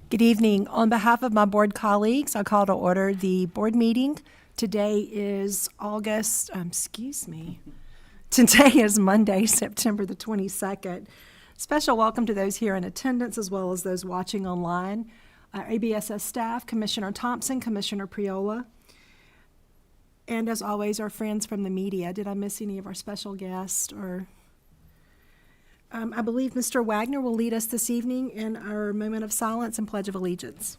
Good evening. On behalf of my board colleagues, I call to order the board meeting. Today is Today is Monday, September the 22nd. Special welcome to those here in attendance as well as those watching online. Our ABSS staff, Commissioner Thompson, Commissioner Priola, and as always, our friends from the media. Did I miss any of our special guests? I believe Mr. Wagner will lead us this evening in our moment of silence and Pledge of Allegiance.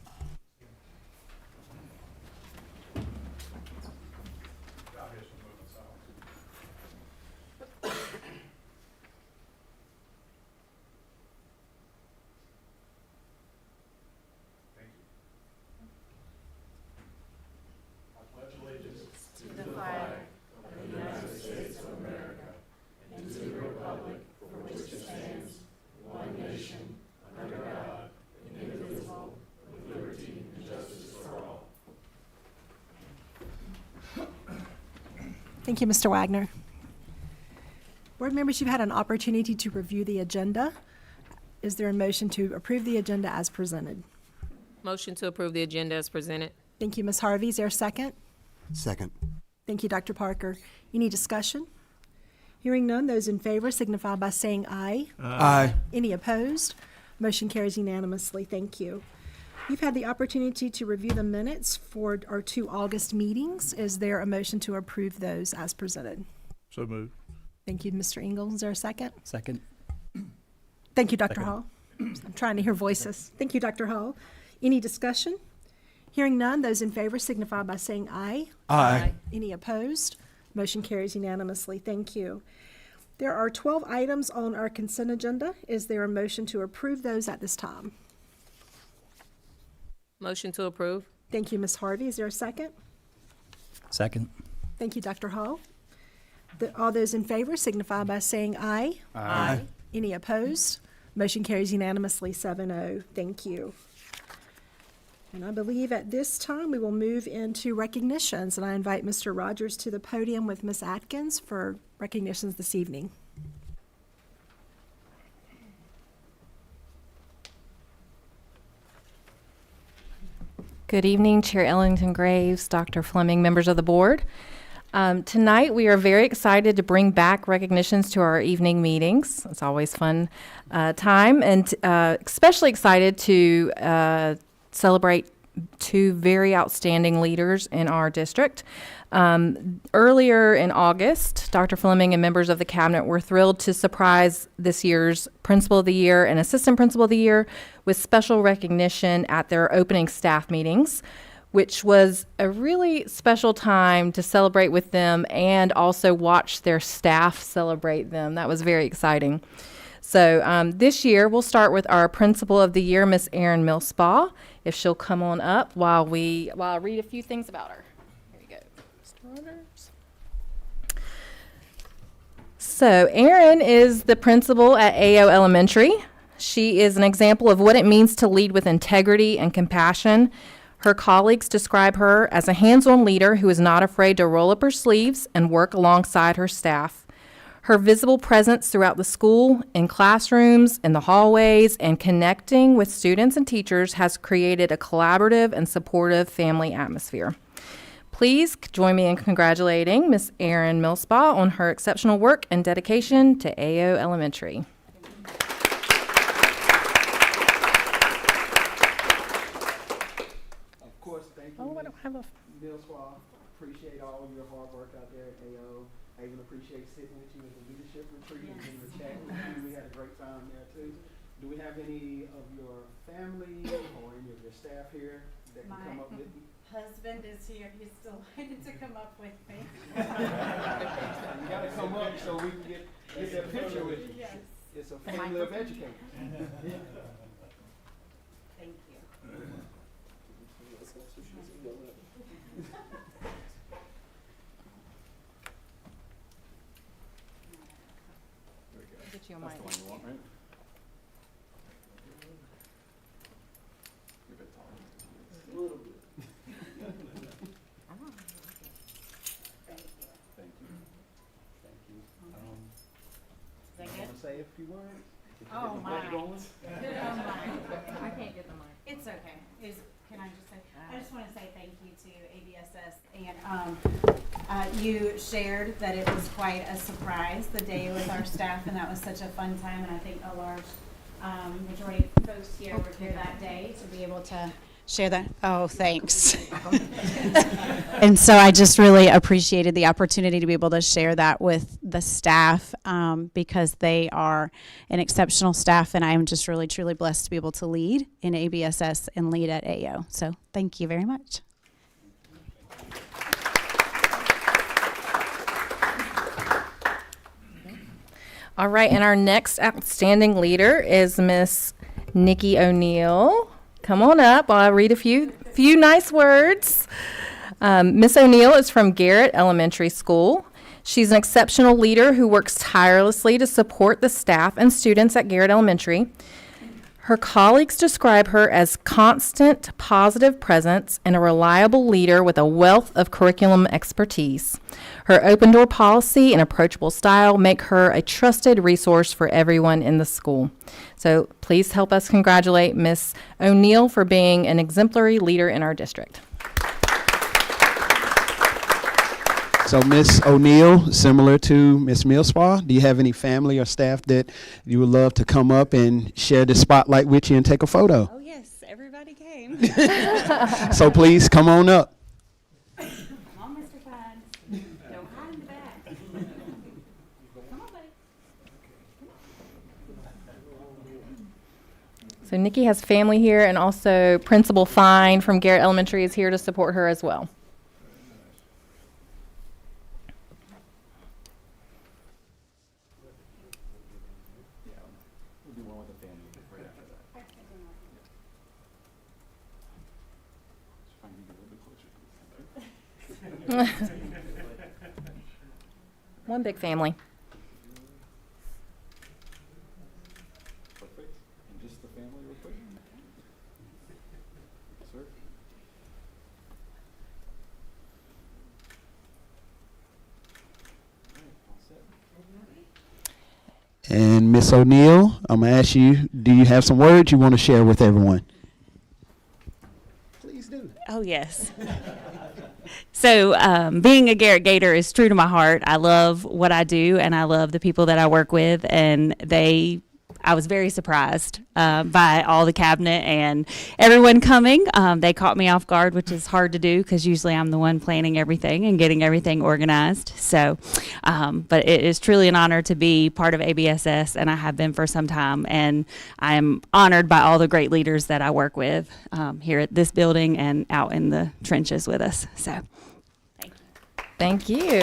Thank you, Mr. Wagner. Board members, you've had an opportunity to review the agenda. Is there a motion to approve the agenda as presented? Motion to approve the agenda as presented. Thank you, Ms. Harvey. Is there a second? Second. Thank you, Dr. Parker. Any discussion? Hearing none, those in favor signify by saying aye. Aye. Any opposed? Motion carries unanimously. Thank you. You've had the opportunity to review the minutes for our 2 August meetings. Is there a motion to approve those as presented? So moved. Thank you, Mr. Ingles. Is there a second? Second. Thank you, Dr. Hall. I'm trying to hear voices. Thank you, Dr. Hall. Any discussion? Hearing none, those in favor signify by saying aye. Aye. Any opposed? Motion carries unanimously. Thank you. There are 12 items on our consent agenda. Is there a motion to approve those at this time? Motion to approve. Thank you, Ms. Harvey. Is there a second? Second. Thank you, Dr. Hall. All those in favor signify by saying aye. Aye. Any opposed? Motion carries unanimously 7-0. Thank you. And I believe at this time we will move into recognitions, and I invite Mr. Rogers to the podium with Ms. Atkins for recognitions this evening. Good evening, Chair Ellington Graves, Dr. Fleming, members of the board. Tonight, we are very excited to bring back recognitions to our evening meetings. It's always fun time, and especially excited to celebrate 2 very outstanding leaders in our district. Earlier in August, Dr. Fleming and members of the cabinet were thrilled to surprise this year's Principal of the Year and Assistant Principal of the Year with special recognition at their opening staff meetings, which was a really special time to celebrate with them and also watch their staff celebrate them. That was very exciting. So this year, we'll start with our Principal of the Year, Miss Erin Millspaugh, if she'll come on up while I read a few things about her. Here we go. Mr. Rogers. So Erin is the principal at AO Elementary. She is an example of what it means to lead with integrity and compassion. Her colleagues describe her as a hands-on leader who is not afraid to roll up her sleeves and work alongside her staff. Her visible presence throughout the school, in classrooms, in the hallways, and connecting with students and teachers has created a collaborative and supportive family atmosphere. Please join me in congratulating Ms. Erin Millspaugh on her exceptional work and dedication to AO Elementary. Of course, thank you. Oh, I don't have a... Millspaugh. Appreciate all your hard work out there at AO. I even appreciate sitting with you at the leadership retreat and getting to chat with you. We had a great time there too. Do we have any of your family or any of your staff here that can come up with me? Husband is here. He's delighted to come up with me. You gotta come up so we can get that picture with you. Yes. It's a family of educators. Thank you. Get you a mic. A little bit. Thank you. Is that good? Want to say a few words? Oh, my. Going? I can't get the mic. It's okay. Can I just say, I just want to say thank you to ABSS. And you shared that it was quite a surprise, the day with our staff, and that was such a fun time. And I think a large majority of folks here were here that day to be able to share that. Oh, thanks. And so I just really appreciated the opportunity to be able to share that with the staff because they are an exceptional staff, and I am just really, truly blessed to be able to lead in ABSS and lead at AO. So thank you very much. All right, and our next outstanding leader is Miss Nikki O'Neill. Come on up while I read a few nice words. Miss O'Neill is from Garrett Elementary School. She's an exceptional leader who works tirelessly to support the staff and students at Garrett Elementary. Her colleagues describe her as constant, positive presence and a reliable leader with a wealth of curriculum expertise. Her open door policy and approachable style make her a trusted resource for everyone in the school. So please help us congratulate Miss O'Neill for being an exemplary leader in our district. So Miss O'Neill, similar to Miss Millspaw, do you have any family or staff that you would love to come up and share the spotlight with you and take a photo? Oh, yes, everybody came. So please come on up. Come on, Mr. Fines. Don't hide in the back. Come on, buddy. So Nikki has family here, and also Principal Fine from Garrett Elementary is here to support her as well. One big family. Perfect. And just the family real quick. Sir? And Miss O'Neill, I'm going to ask you, do you have some words you want to share with everyone? Please do. Oh, yes. So being a Garrett Gator is true to my heart. I love what I do, and I love the people that I work with, and I was very surprised by all the cabinet and everyone coming. They caught me off guard, which is hard to do because usually I'm the one planning everything and getting everything organized. So, but it is truly an honor to be part of ABSS, and I have been for some time. And I'm honored by all the great leaders that I work with here at this building and out in the trenches with us. So, Thank you.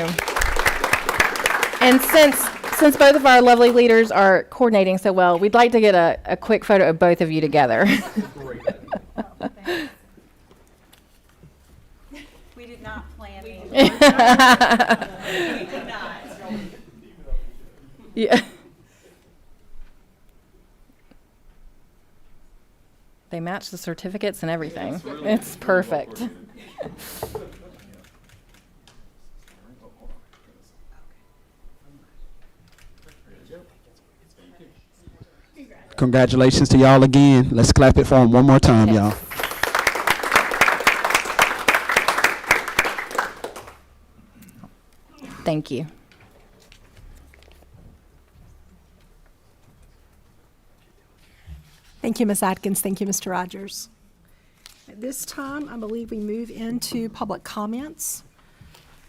And since both of our lovely leaders are coordinating so well, we'd like to get a quick photo of both of you together. We did not plan these. We did not. Yeah. They match the certificates and everything. It's perfect. Congratulations to y'all again. Let's clap it for them one more time, Yes. y'all. Thank you. Thank you, Ms. Atkins. Thank you, Mr. Rogers. At this time, I believe we move into public comments.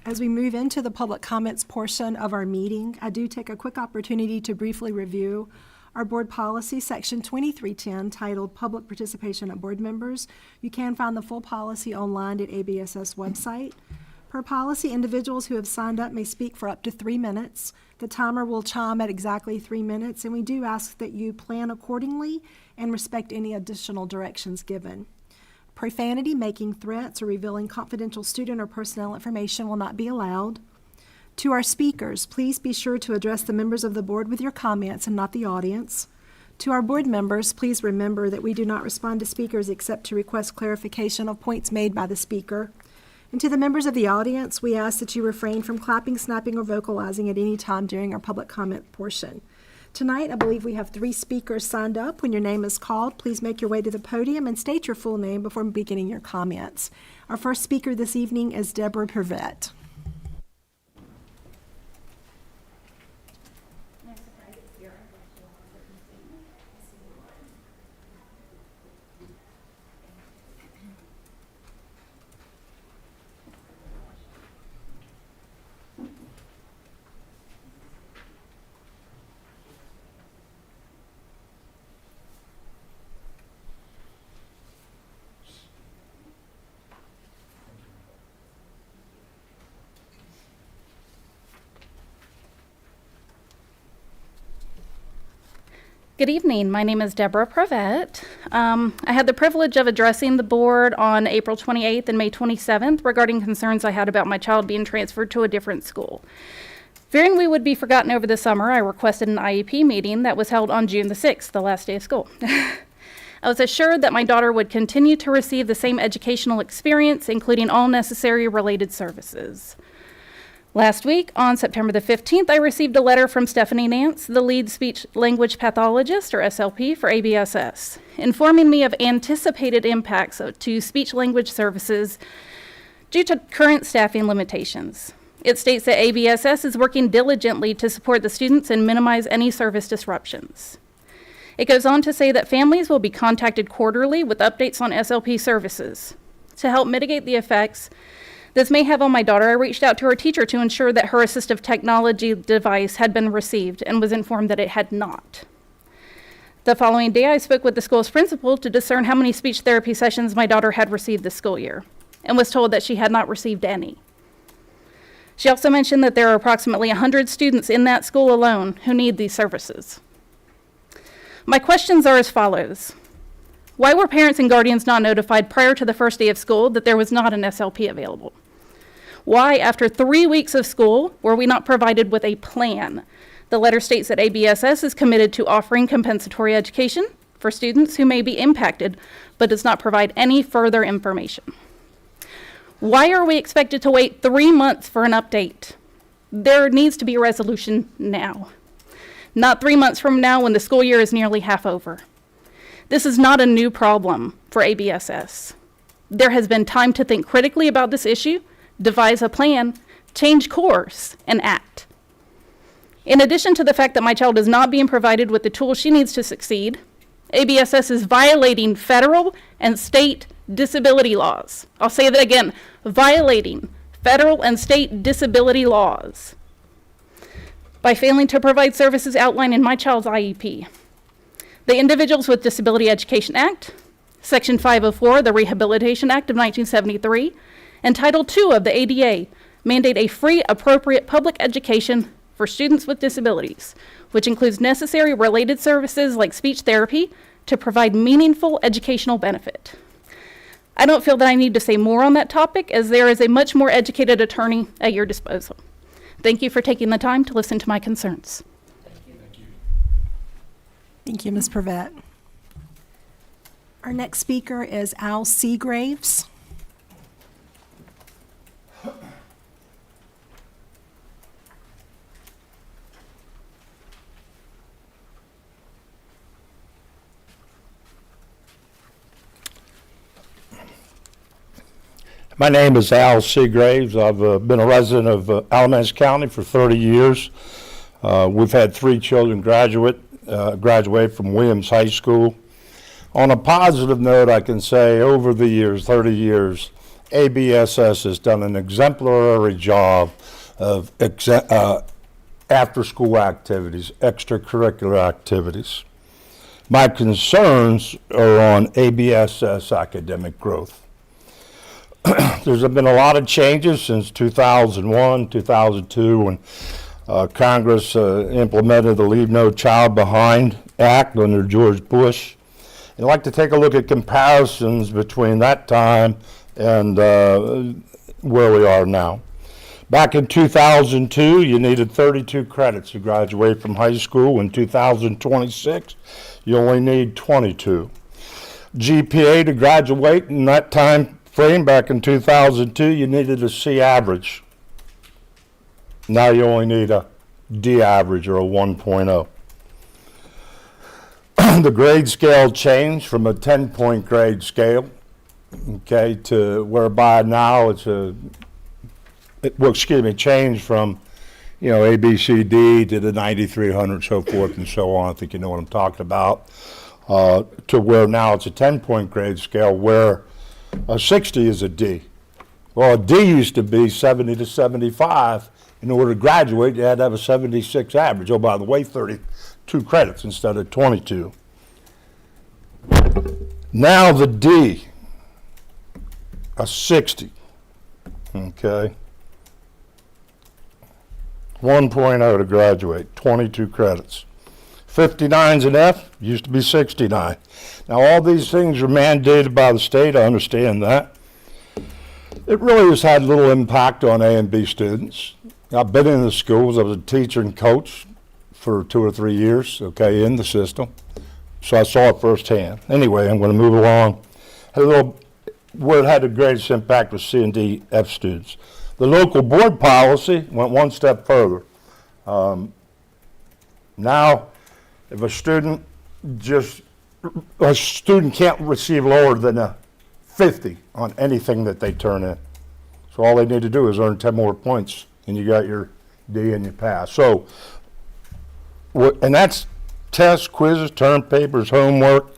As we move into the public comments portion of our meeting, I do take a quick opportunity to briefly review our board policy, section 2310, titled Public Participation of Board Members. You can find the full policy online at ABSS website. Per policy, individuals who have signed up may speak for up to 3 minutes. The timer will chime at exactly 3 minutes, and we do ask that you plan accordingly and respect any additional directions given. Profanity, making threats, or revealing confidential student or personnel information will not be allowed. To our speakers, please be sure to address the members of the board with your comments and not the audience. To our board members, please remember that we do not respond to speakers except to request clarification of points made by the speaker. And to the members of the audience, we ask that you refrain from clapping, snapping, or vocalizing at any time during our public comment portion. Tonight, I believe we have 3 speakers signed up. When your name is called, please make your way to the podium and state your full name before beginning your comments. Our first speaker this evening is Deborah Purvett. Good evening. My name is Deborah Purvett. I had the privilege of addressing the board on April 28th and May 27th regarding concerns I had about my child being transferred to a different school. Fearing we would be forgotten over the summer, I requested an IEP meeting that was held on June the 6th, the last day of school. I was assured that my daughter would continue to receive the same educational experience, including all necessary related services. Last week, on September the 15th, I received a letter from Stephanie Nance, the lead speech language pathologist, or SLP, for ABSS, informing me of anticipated impacts to speech language services due to current staffing limitations. It states that ABSS is working diligently to support the students and minimize any service disruptions. It goes on to say that families will be contacted quarterly with updates on SLP services. To help mitigate the effects this may have on my daughter, I reached out to her teacher to ensure that her assistive technology device had been received and was informed that it had not. The following day, I spoke with the school's principal to discern how many speech therapy sessions my daughter had received this school year, and was told that she had not received any. She also mentioned that there are approximately 100 students in that school alone who need these services. My questions are as follows. Why were parents and guardians not notified prior to the first day of school that there was not an SLP available? Why, after 3 weeks of school, were we not provided with a plan? The letter states that ABSS is committed to offering compensatory education for students who may be impacted, but does not provide any further information. Why are we expected to wait 3 months for an update? There needs to be a resolution now, not 3 months from now when the school year is nearly half over. This is not a new problem for ABSS. There has been time to think critically about this issue, devise a plan, change course, and act. In addition to the fact that my child is not being provided with the tools she needs to succeed, ABSS is violating federal and state disability laws. I'll say that again, violating federal and state disability laws by failing to provide services outlined in my child's IEP. The Individuals with Disability Education Act, Section 504, the Rehabilitation Act of 1973, and Title II of the ADA mandate a free, appropriate public education for students with disabilities, which includes necessary related services like speech therapy to provide meaningful educational benefit. I don't feel that I need to say more on that topic, as there is a much more educated attorney at your disposal. Thank you for taking the time to listen to my concerns. Thank you, Ms. Purvett. Our next speaker is Al Seagraves. My name is Al Seagraves. I've been a resident of Alamance County for 30 years. We've had 3 children graduate from Williams High School. On a positive note, I can say over the years, 30 years, ABSS has done an exemplary job of after-school activities, extracurricular activities. My concerns are on ABSS academic growth. There's been a lot of changes since 2001, 2002, when Congress implemented the Leave No Child Behind Act under George Bush. I'd like to take a look at comparisons between that time and where we are now. Back in 2002, you needed 32 credits to graduate from high school. In 2026, you only need 22. GPA to graduate in that time frame back in 2002, you needed a C average. Now you only need a D average or a 1.0. the grade scale changed from a 10-point grade scale, okay, to whereby now it's changed from, A, B, C, D to the 9300, so forth and so on. I think you know what I'm talking about. To where now it's a 10-point grade scale where a 60 is a D. Well, a D used to be 70 to 75. In order to graduate, you had to have a 76 average. Oh, by the way, 32 credits instead of 22. Now the D, a 60, okay? 1.0 to graduate, 22 credits. 59's an F, used to be 69. Now all these things are mandated by the state, I understand that. It really has had little impact on A and B students. I've been in the schools, I was a teacher and coach for 2 or 3 years, okay, in the system. So I saw it firsthand. Anyway, I'm going to move along. Where it had the greatest impact was C and D F students. The local board policy went one step further. Now, if a student can't receive lower than a 50 on anything that they turn in. So all they need to do is earn 10 more points and you got your D and you pass. So, and that's tests, quizzes, term papers, homework.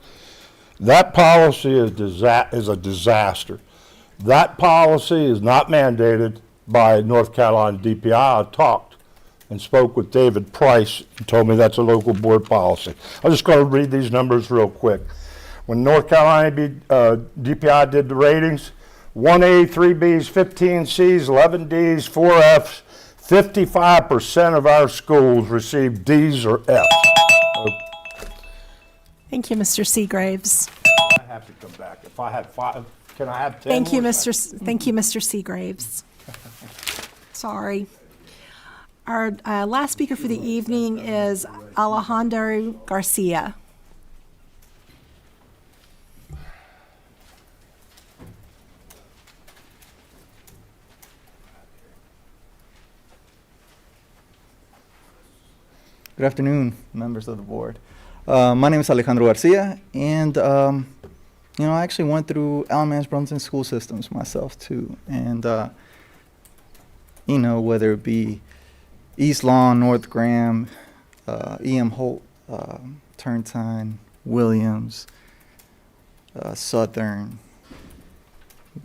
That policy is a disaster. That policy is not mandated by North Carolina DPI. I talked and spoke with David Price and told me that's a local board policy. I'm just going to read these numbers real quick. When North Carolina DPI did the ratings, 1A, 3Bs, 15 Cs, 11 Ds, 4 Fs, 55% of our schools received Ds or Fs. Thank you, Mr. Seagraves. I have to come back. If I had 5, can I have 10 Thank you, more? Thank you, Mr. Seagraves. Sorry. Our last speaker for the evening is Alejandro Garcia. Good afternoon, members of the board. My name is Alejandro Garcia, and I actually went through Alamance Brunson school systems myself too, and whether it be East Lawn, North Graham, E.M. Holt, Turntine, Williams, Southern,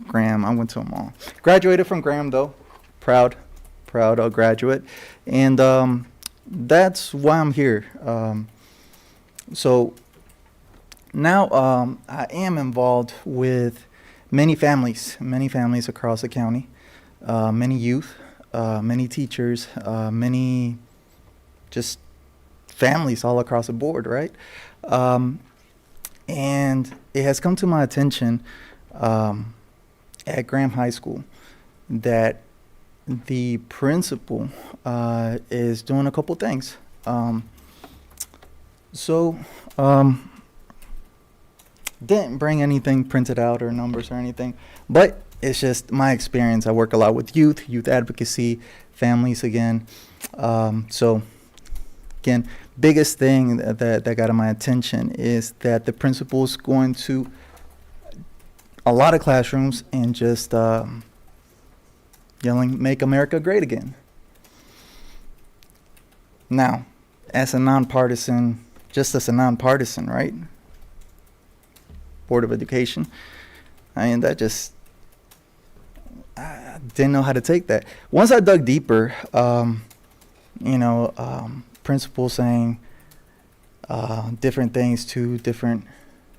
Graham. I went to them all. Graduated from Graham though, proud graduate, and that's why I'm here. So now I am involved with many families across the county, many youth, many teachers, many just families all across the board, right? And it has come to my attention at Graham High School that the principal is doing a couple things. Didn't bring anything printed out or numbers or anything, but it's just my experience. I work a lot with youth advocacy, families again. So again, biggest thing that got my attention is that the principal's going to a lot of classrooms and just yelling, "Make America Great Again." Now, as a nonpartisan, right? Board of Education, I didn't know how to take that. Once I dug deeper, principals saying different things to different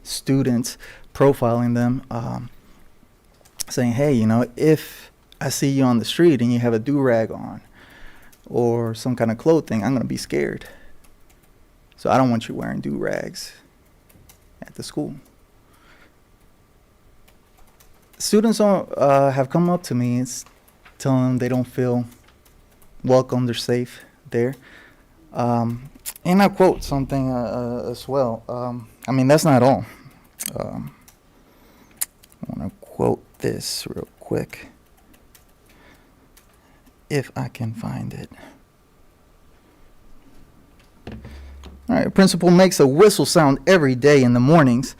students, profiling them, saying, "Hey, if I see you on the street and you have a do-rag on or some kind of clothing, I'm going to be scared. So I don't want you wearing do-rags at the school." Students have come up to me and telling them they don't feel welcome, they're safe there. And I quote something as well. That's not all. I want to quote this real quick, if I can find it. All All right, principal makes a whistle sound every day in the mornings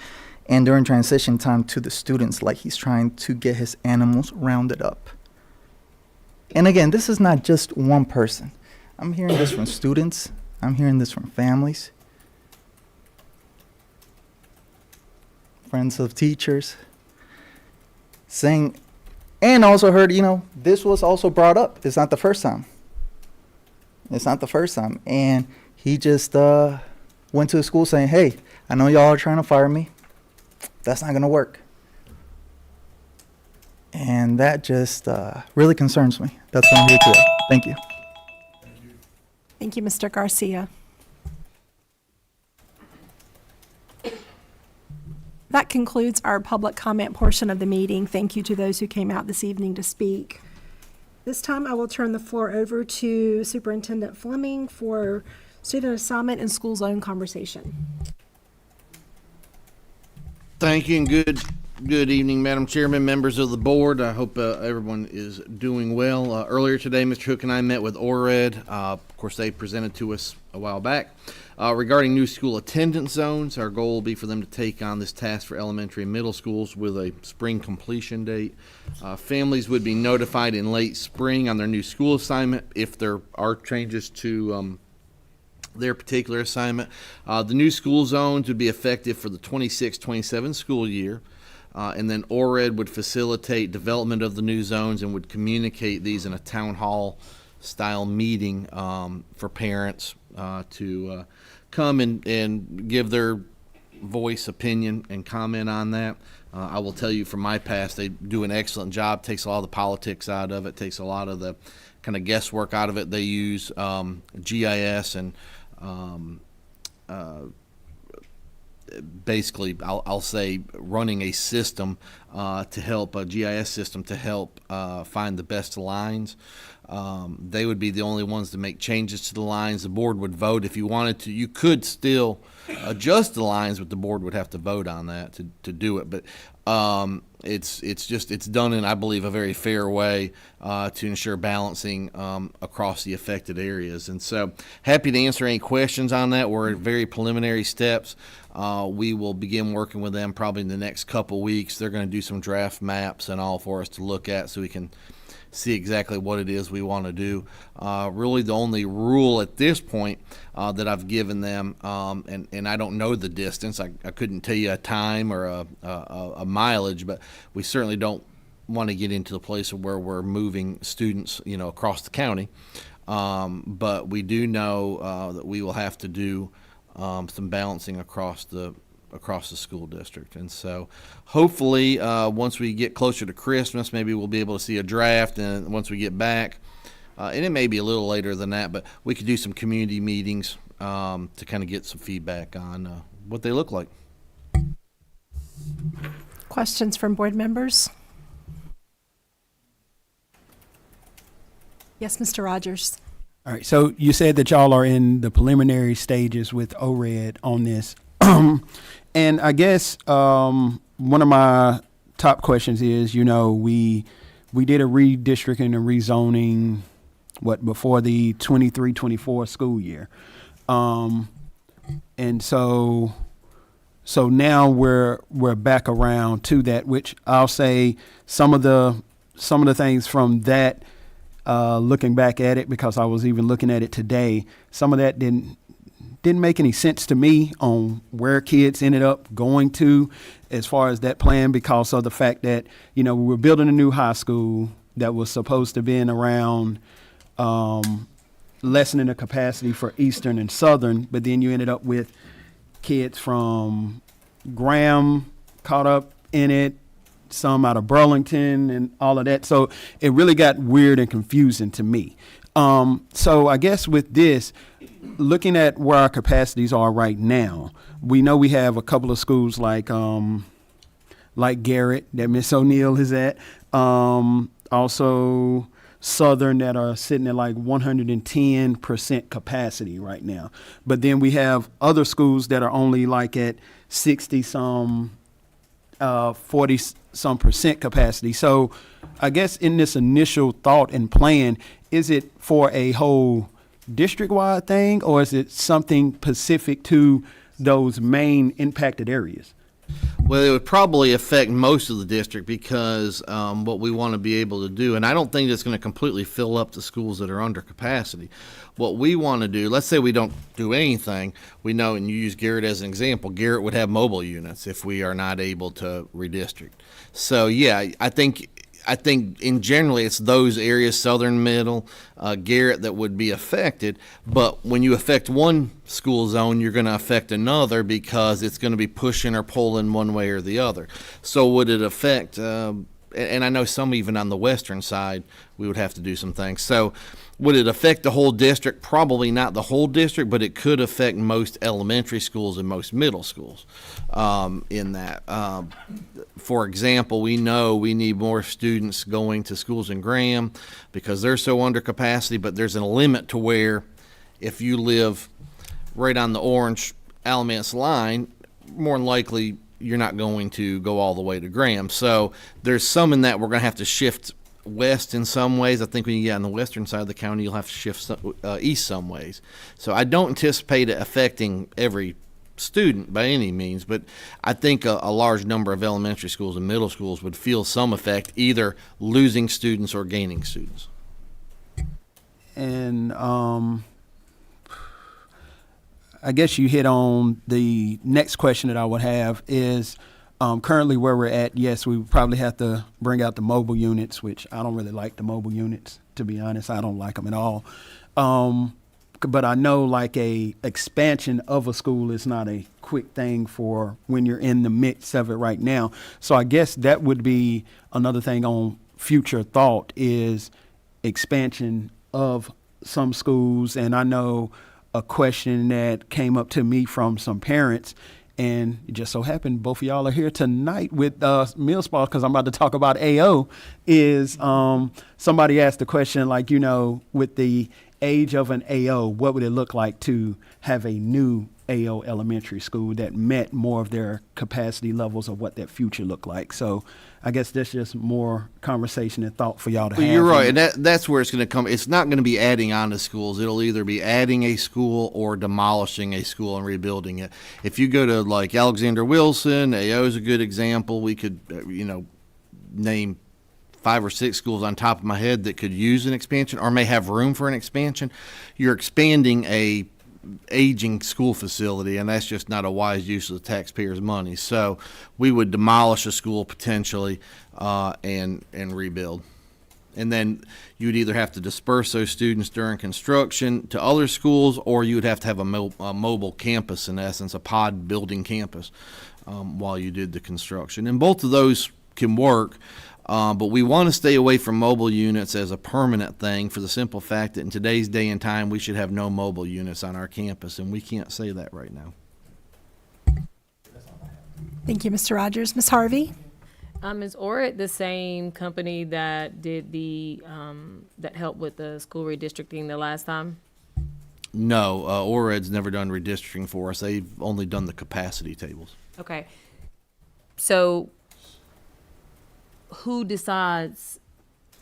and during transition time to the students like he's trying to get his animals rounded up. And again, this is not just one person. I'm hearing this from students. I'm hearing this from families, friends of teachers, saying, and also heard, this was also brought up. It's not the first time. It's not the first time. And he just went to the school saying, hey, I know y'all are trying to fire me. That's not going to work. And that just really concerns me. That's why I'm here today. Thank you. Thank you, Mr. Garcia. That concludes our public comment portion of the meeting. Thank you to those who came out this evening to speak. This time I will turn the floor over to Superintendent Fleming for student assignment and school zone conversation. Thank you, and good evening, Madam Chairman, members of the board. I hope everyone is doing well. Earlier today, Mr. Hook and I met with ORED. Of course, they presented to us a while back. Regarding new school attendance zones, our goal will be for them to take on this task for elementary and middle schools with a spring completion date. Families would be notified in late spring on their new school assignment if there are changes to their particular assignment. The new school zones would be effective for the 26-27 school year. And then ORED would facilitate development of the new zones and would communicate these in a town hall style meeting for parents to come and give their voice, opinion, and comment on that. I will tell you from my past, they do an excellent job, takes a lot of the politics out of it, takes a lot of the kind of guesswork out of it. They use GIS and basically, I'll say running a system to help, a GIS system to help find the best lines. They would be the only ones to make changes to the lines. The board would vote if you wanted to. You could still adjust the lines, but the board would have to vote on that to do it. But it's done in, I believe, a very fair way to ensure balancing across the affected areas. And so happy to answer any questions on that. We're at very preliminary steps. We will begin working with them probably in the next couple weeks. They're going to do some draft maps and all for us to look at so we can see exactly what it is we want to do. Really the only rule at this point that I've given them, and I don't know the distance, I couldn't tell you a time or a mileage, but we certainly don't want to get into the place where we're moving students, across the county. But we do know that we will have to do some balancing across the school district. And so hopefully once we get closer to Christmas, maybe we'll be able to see a draft, and once we get back, and it may be a little later than that, but we could do some community meetings to kind of get some feedback on what they look like. Questions from board members? Yes, Mr. Rogers. All right, so you said that y'all are in the preliminary stages with ORED on this. And I guess one of my top questions is, we did a redistricting and rezoning, before the 23-24 school year. And so now we're back around to that, which I'll say some of the things from that, looking back at it, because I was even looking at it today, some of that didn't make any sense to me on where kids ended up going to as far as that plan, because of the fact that, we were building a new high school that was supposed to be in around lessening the capacity for Eastern and Southern, but then you ended up with kids from Graham caught up in it, some out of Burlington and all of that. So it really got weird and confusing to me. So I guess with this, looking at where our capacities are right now, we know we have a couple of schools like Garrett that Miss O'Neill is at, also Southern that are sitting at like 110% capacity right now. But then we have other schools that are only like at 40 some percent capacity. So I guess in this initial thought and plan, is it for a whole district-wide thing, or is it something specific to those main impacted areas? Well, it would probably affect most of the district because what we want to be able to do, and I don't think it's going to completely fill up the schools that are under capacity. What we want to do, let's say we don't do anything, we know, and you use Garrett as an example, Garrett would have mobile units if we are not able to redistrict. So, yeah, I think in generally it's those areas, southern middle, Garrett, that would be affected. But when you affect one school zone, you're going to affect another because it's going to be pushing or pulling one way or the other. So would it affect, and I know some even on the western side, we would have to do some things. So would it affect the whole district? Probably not the whole district, but it could affect most elementary schools and most middle schools in that. For example, we know we need more students going to schools in Graham because they're so under capacity, but there's a limit to where if you live right on the orange Alamance line, more than likely you're not going to go all the way to Graham. So there's some in that we're going to have to shift west in some ways. I think when you get on the western side of the county, you'll have to shift east some ways. So I don't anticipate it affecting every student by any means, but I think a large number of elementary schools and middle schools would feel some effect, either losing students or gaining students. And I guess you hit on the next question that I would have is, currently where we're at, yes, we would probably have to bring out the mobile units, which I don't really like the mobile units, to be honest. I don't like them at all. But I know like a expansion of a school is not a quick thing for when you're in the midst of it right now. So I guess that would be another thing on future thought is expansion of some schools. And I know a question that came up to me from some parents, and it just so happened both of y'all are here tonight with Millspaw because I'm about to talk about AO, is somebody asked the question like, with the age of an AO, what would it look like to have a new AO elementary school that met more of their capacity levels of what that future looked like? So I guess that's just more conversation and thought for y'all to have. You're right, and that's where it's going to come. It's not going to be adding on to schools. It'll either be adding a school or demolishing a school and rebuilding it. If you go to like Alexander Wilson, AO is a good example. We could, name 5 or 6 schools on top of my head that could use an expansion or may have room for an expansion. You're expanding a aging school facility, and that's just not a wise use of the taxpayers' money. So we would demolish a school potentially and rebuild. And then you'd either have to disperse those students during construction to other schools, or you would have to have a mobile campus, in essence, a pod building campus while you did the construction. And both of those can work. But we want to stay away from mobile units as a permanent thing for the simple fact that in today's day and time, we should have no mobile units on our campus, and we can't say that right now. Thank you, Mr. Rogers. Ms. Harvey? Is ORIT the same company that did that helped with the school redistricting the last time? No, ORED's never done redistricting for us. They've only done the capacity tables. Okay. So who decides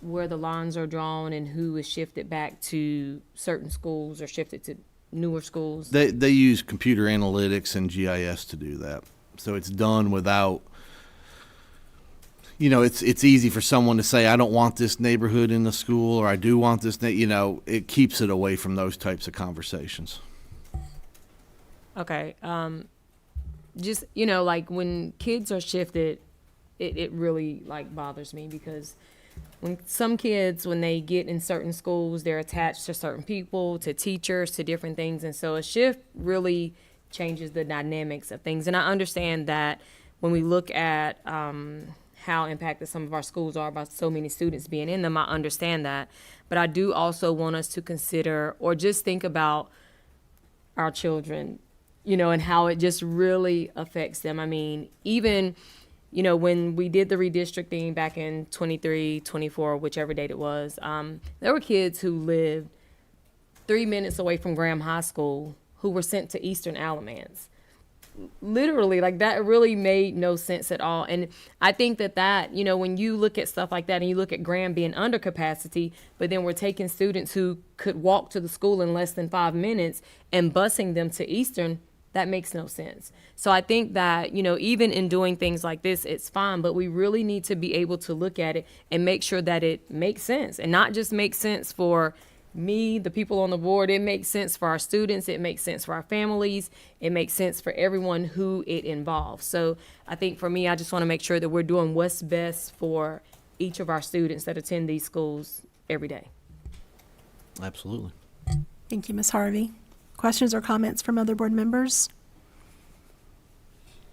where the lines are drawn and who is shifted back to certain schools or shifted to newer schools? They use computer analytics and GIS to do that. So it's done without, it's easy for someone to say, I don't want this neighborhood in the school, or I do want this, it keeps it away from those types of conversations. Okay. Just, like when kids are shifted, it really bothers me because when some kids, when they get in certain schools, they're attached to certain people, to teachers, to different things. And so a shift really changes the dynamics of things. And I understand that when we look at how impacted some of our schools are by so many students being in them, I understand that. But I do also want us to consider or just think about our children, and how it just really affects them. I mean, even when we did the redistricting back in 23, 24, whichever date it was, there were kids who lived 3 minutes away from Graham High School who were sent to Eastern Alamance. literally, like, that really made no sense at all. And I think that, when you look at stuff like that and you look at Graham being under capacity, but then we're taking students who could walk to the school in less than 5 minutes and busing them to Eastern, that makes no sense. So I think that, even in doing things like this, it's fine, but we really need to be able to look at it and make sure that it makes sense, and not just make sense for me, the people on the board. It makes sense for our students. It makes sense for our families. It makes sense for everyone who it involves. So I think for me, I just want to make sure that we're doing what's best for each of our students that attend these schools every day. Absolutely. Thank you, Ms. Harvey. Questions or comments from other board members?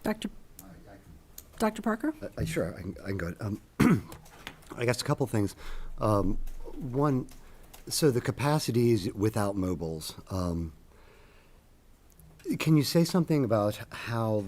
Dr. Parker? Sure, I can go ahead. I guess a couple things. One, so the capacities without mobiles. Can you say something about how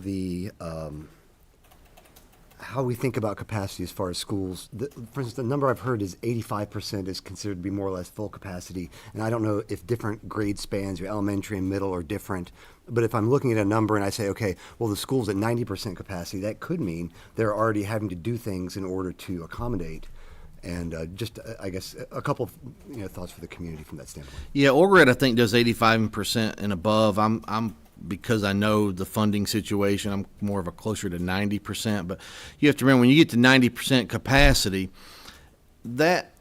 how we think about capacity as far as schools? For instance, the number I've heard is 85% is considered to be more or less full capacity. And I don't know if different grade spans, your elementary and middle, are different. But if I'm looking at a number and I say, okay, well, the school's at 90% capacity, that could mean they're already having to do things in order to accommodate. And I guess, a couple of thoughts for the community from that standpoint. Yeah, Orgred, I think, does 85% and above. I'm because I know the funding situation, I'm more of a closer to 90%. But you have to remember, when you get to 90% capacity, that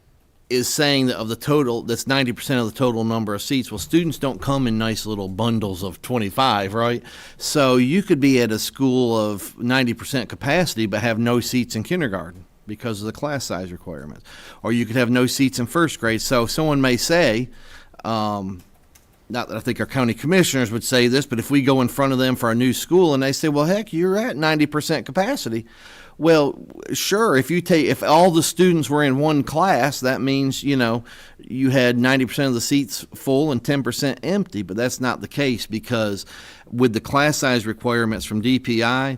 is saying that of the total, that's 90% of the total number of seats. Well, students don't come in nice little bundles of 25, right? So you could be at a school of 90% capacity but have no seats in kindergarten because of the class size requirements. Or you could have no seats in first grade. So someone may say, not that I think our county commissioners would say this, but if we go in front of them for a new school and they say, well, heck, you're at 90% capacity. Well, sure, if all the students were in one class, that means, you had 90% of the seats full and 10% empty, but that's not the case, because with the class size requirements from DPI,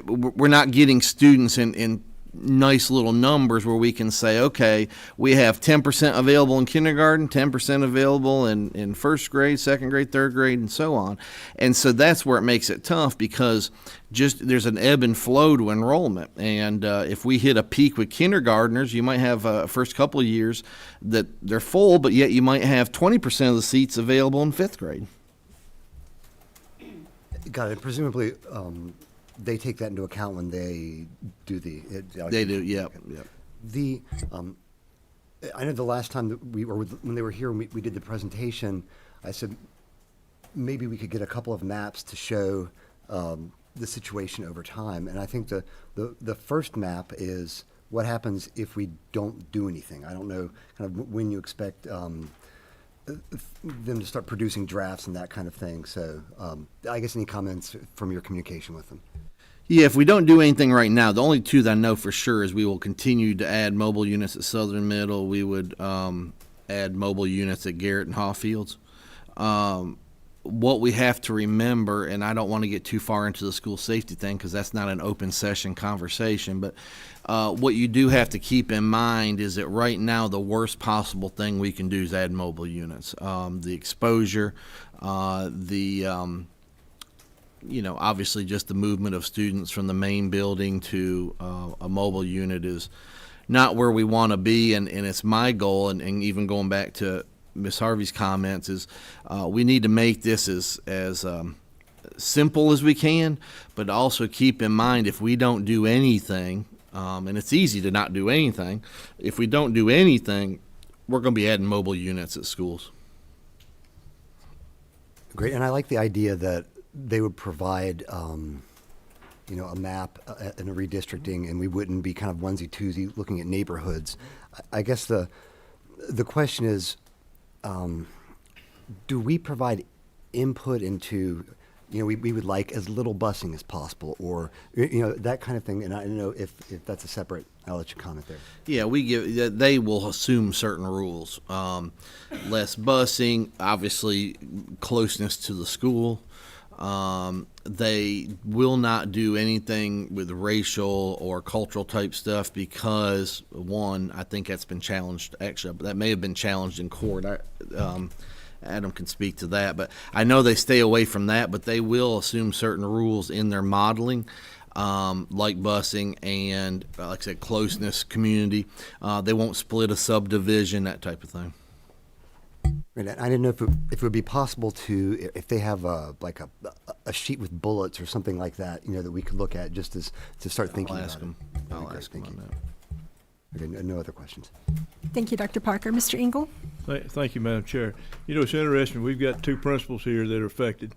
we're not getting students in nice little numbers where we can say, okay, we have 10% available in kindergarten, 10% available in first grade, second grade, third grade, and so on. And so that's where it makes it tough, because there's an ebb and flow to enrollment. And if we hit a peak with kindergartners, you might have first couple of years that they're full, but yet you might have 20% of the seats available in fifth grade. Got it. Presumably, they take that into account when they do They do, yep. I know the last time that when they were here, we did the presentation, I said maybe we could get a couple of maps to show the situation over time. And I think the first map is what happens if we don't do anything. I don't know kind of when you expect them to start producing drafts and that kind of thing. So I guess any comments from your communication with them? Yeah, if we don't do anything right now, the only two that I know for sure is we will continue to add mobile units at Southern Middle. We would add mobile units at Garrett and Hawfields. What we have to remember, and I don't want to get too far into the school safety thing because that's not an open session conversation, but what you do have to keep in mind is that right now the worst possible thing we can do is add mobile units. The exposure, obviously just the movement of students from the main building to a mobile unit is not where we want to be, and it's my goal, and even going back to Ms. Harvey's comments, is we need to make this as simple as we can, but also keep in mind if we don't do anything, and it's easy to not do anything, if we don't do anything, we're going to be adding mobile units at schools. Great, and I like the idea that they would provide, a map and a redistricting, and we wouldn't be kind of onesie-twosie looking at neighborhoods. I guess the question is, do we provide input into, we would like as little busing as possible, or, that kind of thing, and I don't know if that's a separate, I'll let you comment there. Yeah, they will assume certain rules. Less busing, obviously closeness to the school. They will not do anything with racial or cultural type stuff because, one, I think that's been challenged, actually, that may have been challenged in court. Adam can speak to that. But I know they stay away from that, but they will assume certain rules in their modeling, like busing and, like I said, closeness, community. They won't split a subdivision, that type of thing. Right, I didn't know if it would be possible to, if they have a sheet with bullets or something like that, that we could look at just to start thinking I'll about ask it. them. That'd be I'll great. ask them Thank on you. that. Okay, no other questions. Thank you, Dr. Parker. Mr. Engel? Thank you, Madam Chair. It's interesting, we've got two principals here that are affected.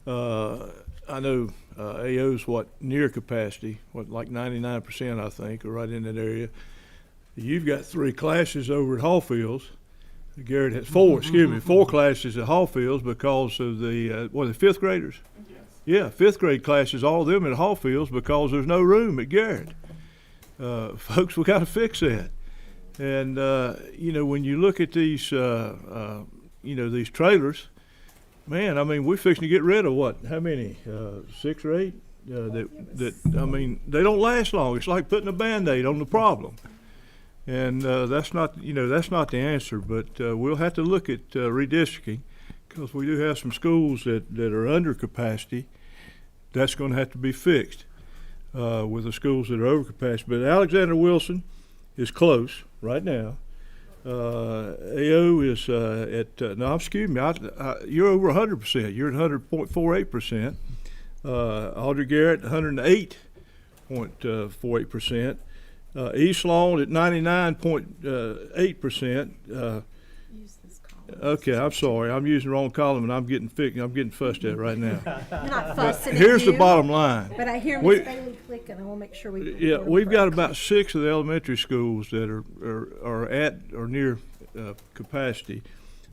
I know AO's near capacity, like 99%, I think, or right in that area. You've got 3 classes over at Hallfields. Garrett has 4 classes at Hallfields because of the 5th graders? Yes. Yeah, 5th grade classes, all of them at Hallfields because there's no room at Garrett. Folks, we got to fix that. And, when you look at these, these trailers, man, I mean, we're fixing to get rid of how many? 6 or 8? They don't last long. It's like putting a Band-Aid on the problem. And that's not the answer, but we'll have to look at redistricting because we do have some schools that are under capacity. That's going to have to be fixed with the schools that are over capacity. But Alexander Wilson is close right now. AO is you're over 100%. You're at 100.48%. Audrey Garrett, 108.48%. East Lawn at 99.8%. Okay, I'm sorry. I'm using the wrong column, and I'm getting fussed at right now. You're not fussing Here's the bottom line. But I hear Ms. Bailey clicking, and we'll make sure we. Yeah, we've got about 6 of the elementary schools that are at or near capacity.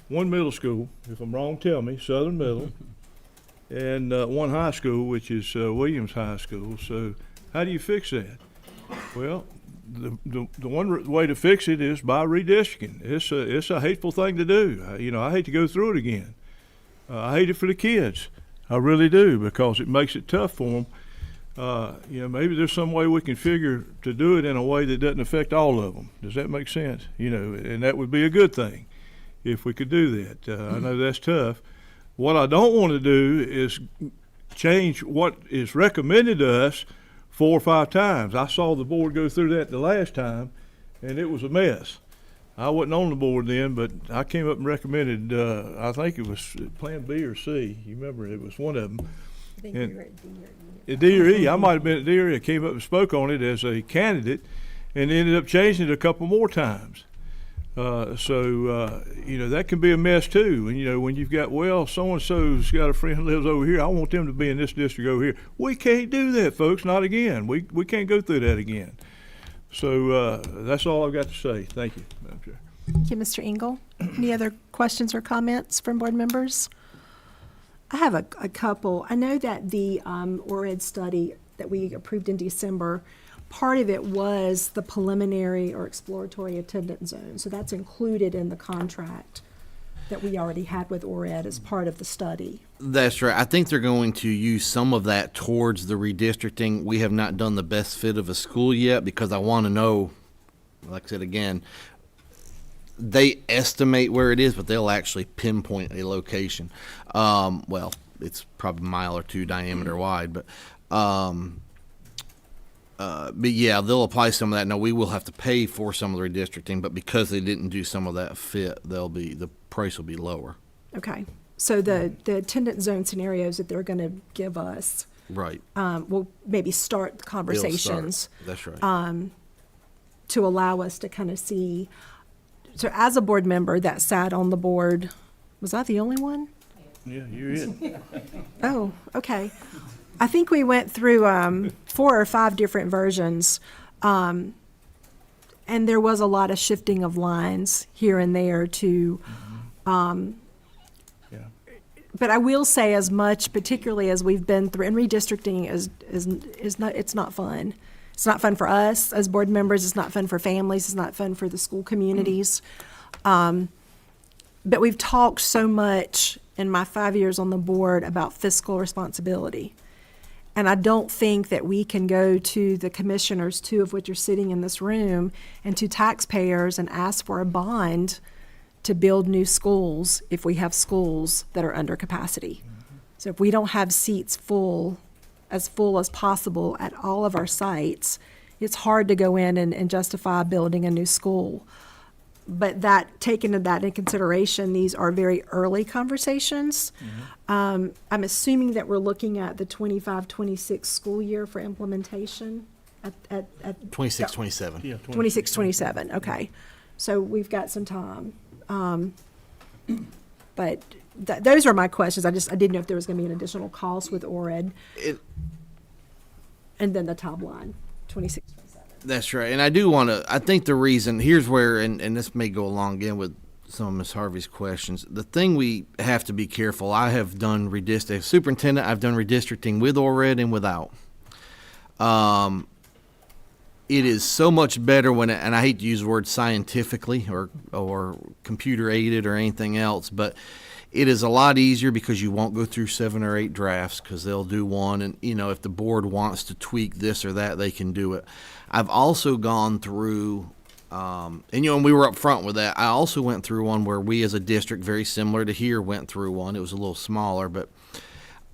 1 middle school, if I'm wrong, tell me, Southern Middle, and 1 high school, which is Williams High School. So how do you fix that? Well, the one way to fix it is by redistricting. It's a hateful thing to do. I hate to go through it again. I hate it for the kids. I really do, because it makes it tough for them. Maybe there's some way we can figure to do it in a way that doesn't affect all of them. Does that make sense? And that would be a good thing if we could do that. I know that's tough. What I don't want to do is change what is recommended to us 4 or 5 times. I saw the board go through that the last time, and it was a mess. I wasn't on the board then, but I came up and recommended, I think it was Plan B or C. You remember, it was one of them. I think you were at D or E. At D or E. I might have been at D or E. I came up and spoke on it as a candidate and ended up changing it a couple more times. That can be a mess too. And, when you've got, so-and-so's got a friend who lives over here, I want them to be in this district over here. We can't do that, folks, not again. We can't go through that again. So that's all I've got to say. Thank you, Madam Chair. Thank you, Mr. Engel. Any other questions or comments from board members? I have a couple. I know that the ORED study that we approved in December, part of it was the preliminary or exploratory attendance zone. So that's included in the contract that we already had with ORED as part of the study. That's right. I think they're going to use some of that towards the redistricting. We have not done the best fit of a school yet because I want to know, like I said again, they estimate where it is, but they'll actually pinpoint a location. It's probably a mile or 2 diameter wide, but yeah, they'll apply some of that. Now, we will have to pay for some of the redistricting, but because they didn't do some of that fit, the price will be lower. Okay. So the attendance zone scenarios that they're going to give us, Right. will maybe start the conversations. That's right. To allow us to kind of see. So as a board member that sat on the board, was I the only one? Yeah, you're it. Oh, okay. I think we went through 4 or 5 different versions, and there was a lot of shifting of lines here and there to. Yeah. But I will say, as much, particularly as we've been through, and redistricting is not. It's not fun. It's not fun for us as board members. It's not fun for families. It's not fun for the school communities. But we've talked so much in my 5 years on the board about fiscal responsibility. And I don't think that we can go to the commissioners, 2 of which are sitting in this room, and to taxpayers and ask for a bond to build new schools if we have schools that are under capacity. So if we don't have seats full as possible at all of our sites, it's hard to go in and justify building a new school. But taking that into consideration, these are very early conversations. I'm assuming that we're looking at the 25-26 school year for implementation at 26, 27. Yeah, 26, 27, okay. So we've got some time. But those are my questions. I didn't know if there was going to be an additional cost with ORED. And then the top line, 26, 27. That's right. And I think the reason, here's where, and this may go along again with some of Ms. Harvey's questions. The thing we have to be careful, I have done as superintendent, I've done redistricting with ORED and without. It is so much better and I hate to use the word scientifically or computer aided or anything else, but it is a lot easier because you won't go through 7 or 8 drafts because they'll do one. And, if the board wants to tweak this or that, they can do it. I've also gone through, and we were up front with that. I also went through one where we as a district, very similar to here, went through one. It was a little smaller, but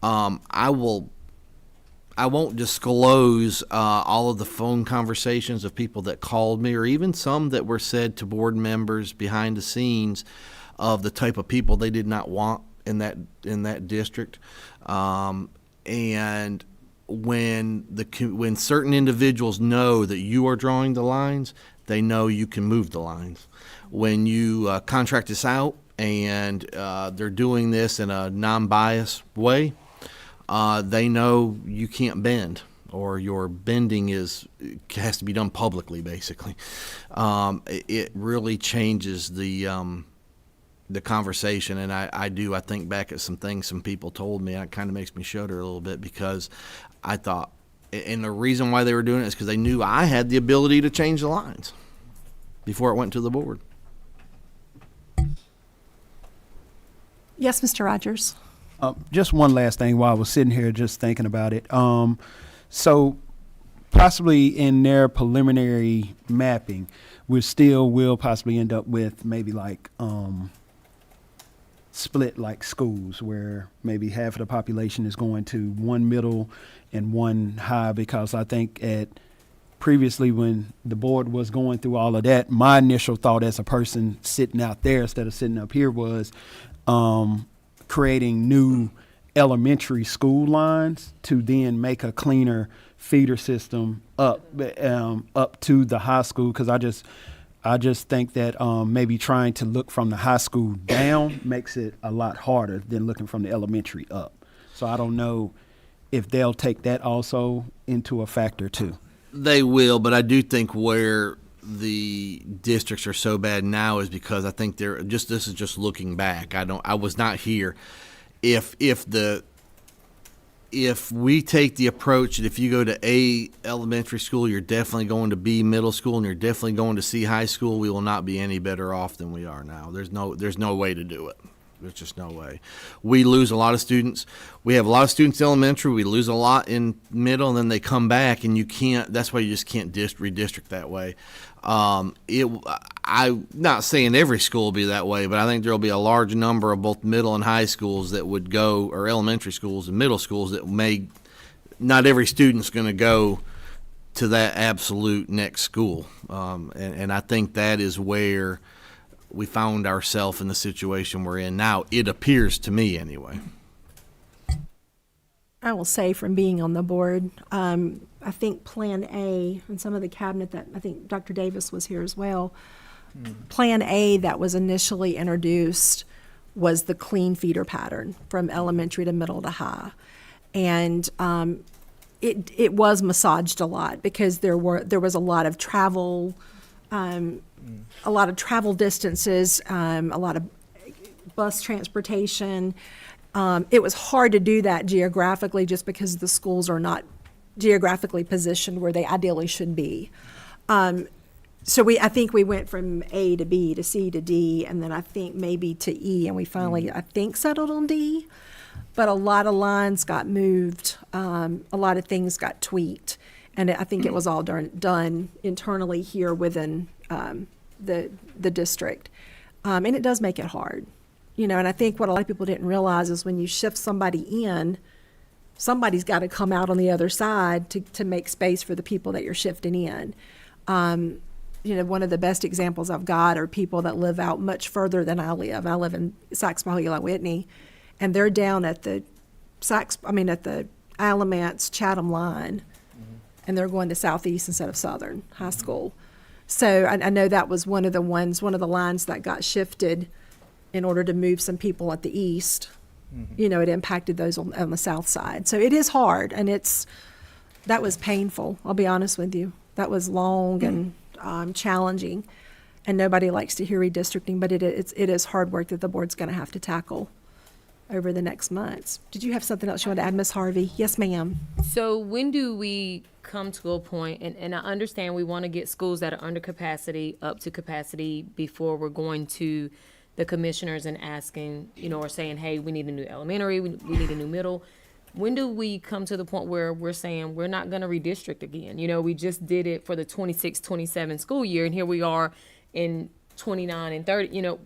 I won't disclose all of the phone conversations of people that called me, or even some that were said to board members behind the scenes of the type of people they did not want in that district. And when certain individuals know that you are drawing the lines, they know you can move the lines. When you contract this out and they're doing this in a non-biased way, they know you can't bend, or your bending has to be done publicly, basically. It really changes the conversation, and I think back at some things some people told me, and it kind of makes me shudder a little bit, because I thought, and the reason why they were doing it is because they knew I had the ability to change the lines before it went to the board. Yes, Mr. Rogers. Just one last thing while I was sitting here just thinking about it. So possibly in their preliminary mapping, we still will possibly end up with maybe like split like schools, where maybe half of the population is going to one middle and one high, because I think previously when the board was going through all of that, my initial thought as a person sitting out there instead of sitting up here was creating new elementary school lines to then make a cleaner feeder system up to the high school, because I just think that maybe trying to look from the high school down makes it a lot harder than looking from the elementary up. So I don't know if they'll take that also into a factor too. They will, but I do think where the districts are so bad now is because I think this is just looking back. I was not here. If we take the approach that if you go to A elementary school, you're definitely going to B middle school, and you're definitely going to C high school, we will not be any better off than we are now. There's no way to do it. There's just no way. We lose a lot of students. We have a lot of students in elementary. We lose a lot in middle, and then they come back, and you can't. That's why you just can't redistrict that way. I'm not saying every school will be that way, but I think there will be a large number of both middle and high schools that would go, or elementary schools and middle schools that not every student's going to go to that absolute next school. And I think that is where we found ourselves in the situation we're in now. It appears to me anyway. I will say, from being on the board, I think Plan A, and some of the cabinet that, I think Dr. Davis was here as well, Plan A that was initially introduced was the clean feeder pattern from elementary to middle to high. And it was massaged a lot because there was a lot of travel, distances, a lot of bus transportation. It was hard to do that geographically just because the schools are not geographically positioned where they ideally should be. So I think we went from A to B to C to D, and then I think maybe to E, and we finally, I think, settled on D. But a lot of lines got moved, a lot of things got tweaked, and I think it was all done internally here within the district. And it does make it hard, you know, and I think what a lot of people didn't realize is when you shift somebody in, somebody's got to come out on the other side to make space for the people that you're shifting in. You know, one of the best examples I've got are people that live out much further than I live. I live in Saxby, Whitney, and they're down at the at the Alamance Chatham line, and they're going to Southeast instead of Southern High School. So I know that was one of the lines that got shifted in order to move some people at the east. You know, it impacted those on the south side. So it is hard, and that was painful, I'll be honest with you. That was long and challenging, and nobody likes to hear redistricting, but it is hard work that the board's going to have to tackle over the next months. Did you have something else you want to add, Ms. Harvey? Yes, ma'am. So when do we come to a point, and I understand we want to get schools that are under capacity up to capacity before we're going to the commissioners and asking, you know, or saying, hey, we need a new elementary, we need a new middle. When do we come to the point where we're saying we're not going to redistrict again? You know, we just did it for the 26-27 school year, and here we are in 29 and 30. You know,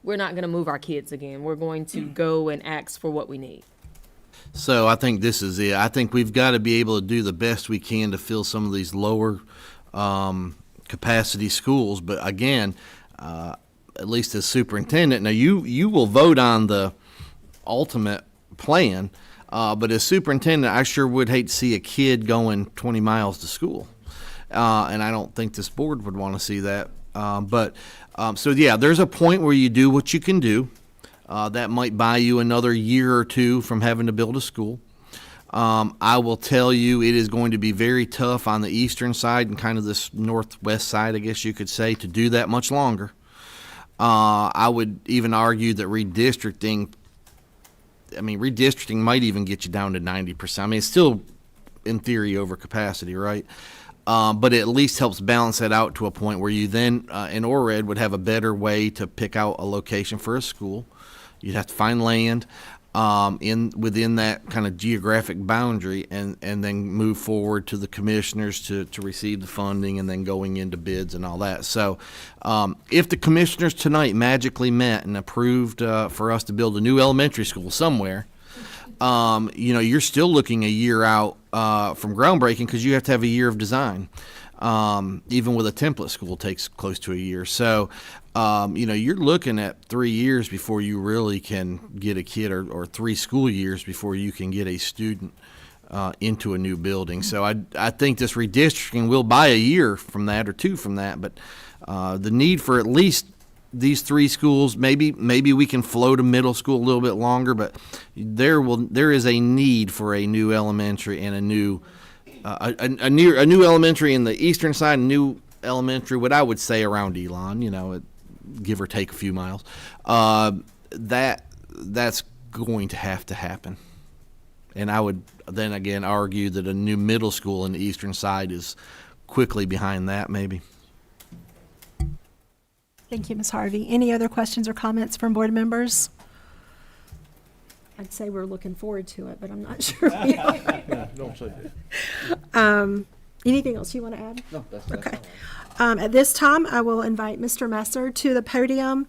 we're not going to move our kids again. We're going to go and ask for what we need. So I think this is it. I think we've got to be able to do the best we can to fill some of these lower capacity schools. But again, at least as superintendent, now you will vote on the ultimate plan, but as superintendent, I sure would hate to see a kid going 20 miles to school. And I don't think this board would want to see that. So yeah, there's a point where you do what you can do. That might buy you another year or two from having to build a school. I will tell you, it is going to be very tough on the eastern side and kind of this northwest side, I guess you could say, to do that much longer. I would even argue that redistricting might even get you down to 90%. I mean, it's still, in theory, over capacity, right? But it at least helps balance that out to a point where you then, in ORED, would have a better way to pick out a location for a school. You'd have to find land within that kind of geographic boundary, and then move forward to the commissioners to receive the funding, and then going into bids and all that. So if the commissioners tonight magically met and approved for us to build a new elementary school somewhere, you know, you're still looking a year out from groundbreaking, because you have to have a year of design. Even with a template school, takes close to a year. So, you know, you're looking at 3 years before you really can get a kid, or 3 school years before you can get a student into a new building. So I think this redistricting will buy a year from that, or 2 from that. But the need for at least these 3 schools, maybe we can float a middle school a little bit longer, but there is a need for a new elementary and a new elementary in the eastern side, a new elementary, what I would say around Elon, you know, give or take a few miles. That's going to have to happen. And I would then again argue that a new middle school in the eastern side is quickly behind that, maybe. Thank you, Ms. Harvey. Any other questions or comments from board members? I'd say we're looking forward to it, but I'm not sure we are. No, don't say that. Anything else you want to add? No, that's Okay. At this time, I will invite Mr. Messer to the podium,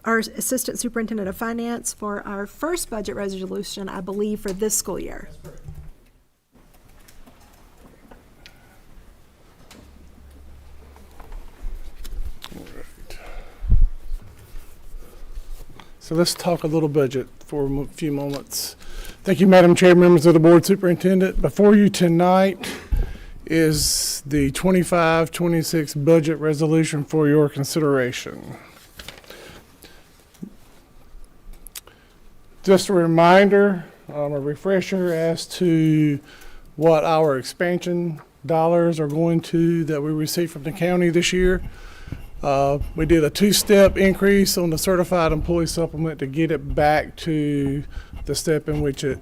our Assistant Superintendent of Finance, for our first budget resolution, I believe, for this school year. So let's talk a little budget for a few moments. Thank you, Madam Chair, members of the Board, Superintendent. Before you tonight is the 25-26 budget resolution for your consideration. Just a reminder, a refresher as to what our expansion dollars are going to that we received from the county this year. We did a 2-step increase on the certified employee supplement to get it back to the step in which it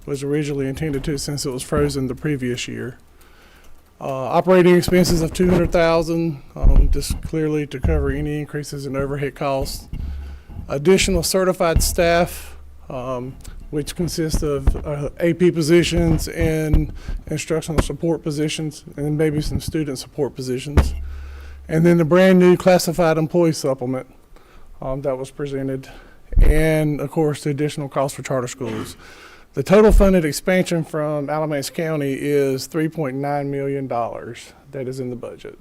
was originally intended to, since it was frozen the previous year. Operating expenses of $200,000, just clearly to cover any increases in overhead costs. Additional certified staff, which consists of AP positions and instructional support positions, and maybe some student support positions. And then the brand new classified employee supplement that was presented, and of course the additional cost for charter schools. The total funded expansion from Alamance County is $3.9 million that is in the budget.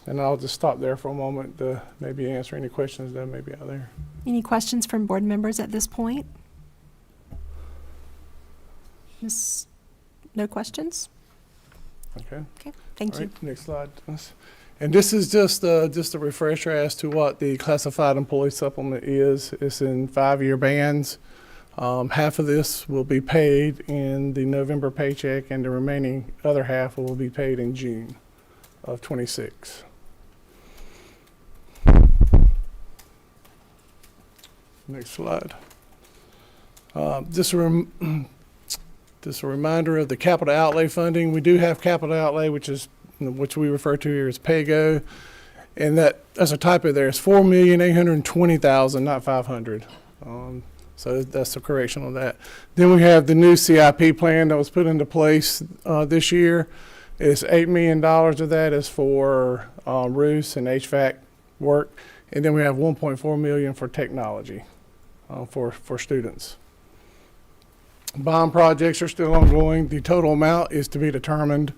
And I'll just stop there for a moment to maybe answer any questions that may be out there. Any questions from board members at this point? No questions? Okay. Okay, thank All you. right, next slide. And this is just a refresher as to what the classified employee supplement is. It's in 5-year bands. Half of this will be paid in the November paycheck, and the remaining other half will be paid in June of 26. Next slide. Just a reminder of the capital outlay funding. We do have capital outlay, which we refer to here as PAYGO, and that's a typo there. It's $4,820,000, not 500. So that's the correction on that. Then we have the new CIP plan that was put into place this year. It's $8 million of that is for roofs and HVAC work, and then we have $1.4 million for technology for students. Bond projects are still ongoing. The total amount is to be determined.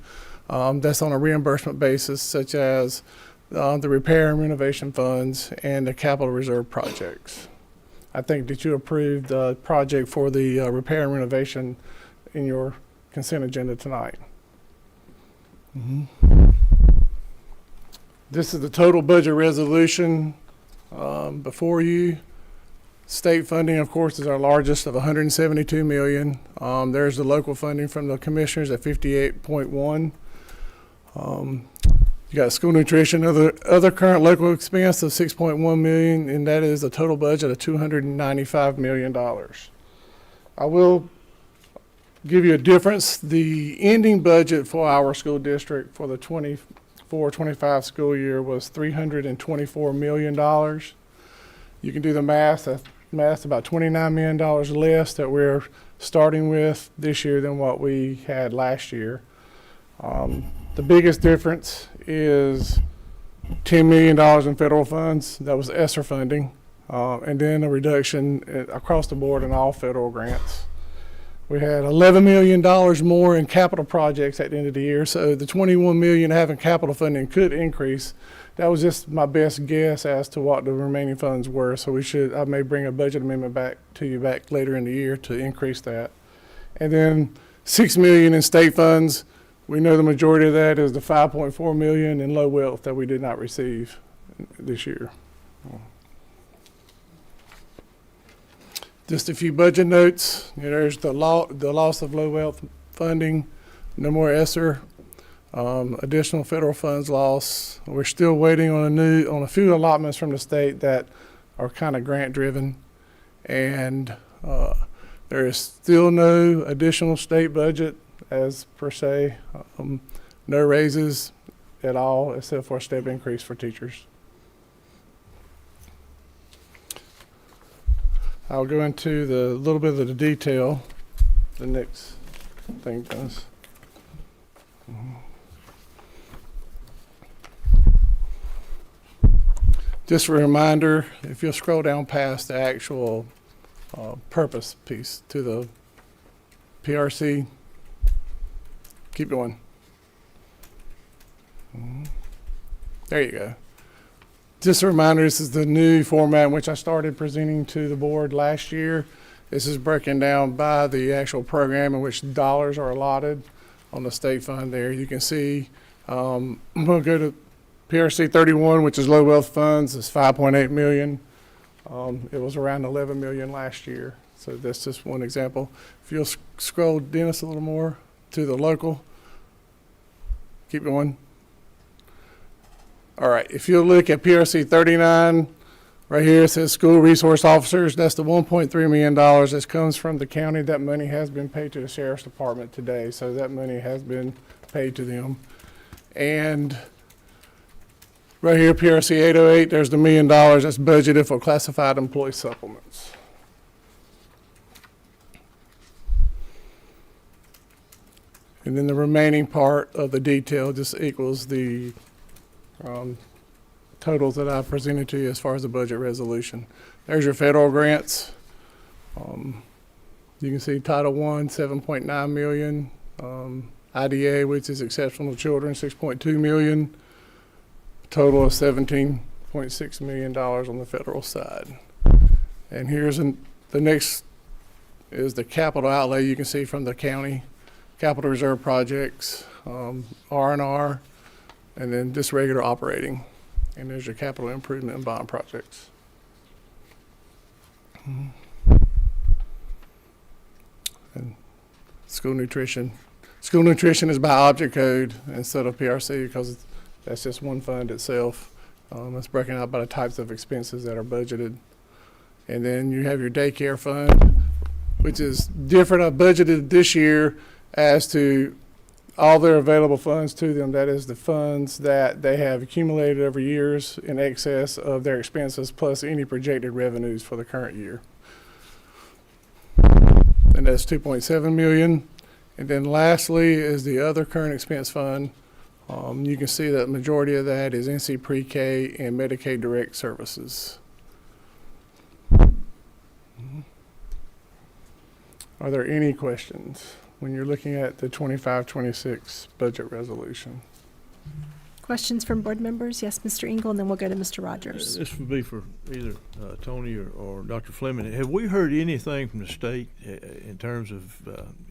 That's on a reimbursement basis, such as the repair and renovation funds and the capital reserve projects. I think that you approved the project for the repair and renovation in your consent agenda tonight. This is the total budget resolution before you. State funding, of course, is our largest of $172 million. There's the local funding from the commissioners at 58.1. You got school nutrition, other current local expense of 6.1 million, and that is a total budget of $295 million. I will give you a difference. The ending budget for our school district for the 24-25 school year was $324 million. You can do the math. That's about $29 million less that we're starting with this year than what we had last year. The biggest difference is $10 million in federal funds. That was ESSER funding, and then a reduction across the board in all federal grants. We had $11 million more in capital projects at the end of the year, so the $21 million having capital funding could increase. That was just my best guess as to what the remaining funds were, so I may bring a budget amendment back to you later in the year to increase that. And then $6 million in state funds. We know the majority of that is the $5.4 million in low wealth that we did not receive this year. Just a few budget notes. There's the loss of low wealth funding, no more ESSER, additional federal funds loss. We're still waiting on a few allotments from the state that are kind of grant driven, and there is still no additional state budget as per se, no raises at all except for a step increase for teachers. I'll go into the little bit of the detail. The next thing does. Just a reminder, if you'll scroll down past the actual purpose piece to the PRC. Keep going. There you go. Just a reminder, this is the new format in which I started presenting to the board last year. This is broken down by the actual program in which dollars are allotted on the state fund there. You can see, we'll go to PRC 31, which is low wealth funds, is 5.8 million. It was around 11 million last year. So that's just one example. If you'll scroll, Dennis, a little more to the local. Keep going. All right, if you'll look at PRC 39, right here it says school resource officers. That's the $1.3 million that comes from the county. That money has been paid to the sheriff's department today, so that money has been paid to them. And right here, PRC 808, there's the $1 million that's budgeted for classified employee supplements. And then the remaining part of the detail just equals the totals that I presented to you as far as the budget resolution. There's your federal grants. You can see Title I, 7.9 million. IDA, which is Exceptional Children, 6.2 million. Total of $17.6 million on the federal side. And here's the next is the capital outlay you can see from the county. Capital reserve projects, R&R, and then just regular operating. And there's your capital improvement and bond projects. And school nutrition. School nutrition is by object code instead of PRC because that's just one fund itself. It's broken out by the types of expenses that are budgeted. And then you have your daycare fund, which is different. I budgeted this year as to all their available funds to them. That is the funds that they have accumulated over years in excess of their expenses plus any projected revenues for the current year. And that's 2.7 million. And then lastly is the other current expense fund. You can see that majority of that is NC Pre-K and Medicaid direct services. Are there any questions when you're looking at the 25-26 budget resolution? Questions from board members? Yes, Mr. Engel, and then we'll go to Mr. Rogers. This would be for either Tony or Dr. Fleming. Have we heard anything from the state in terms of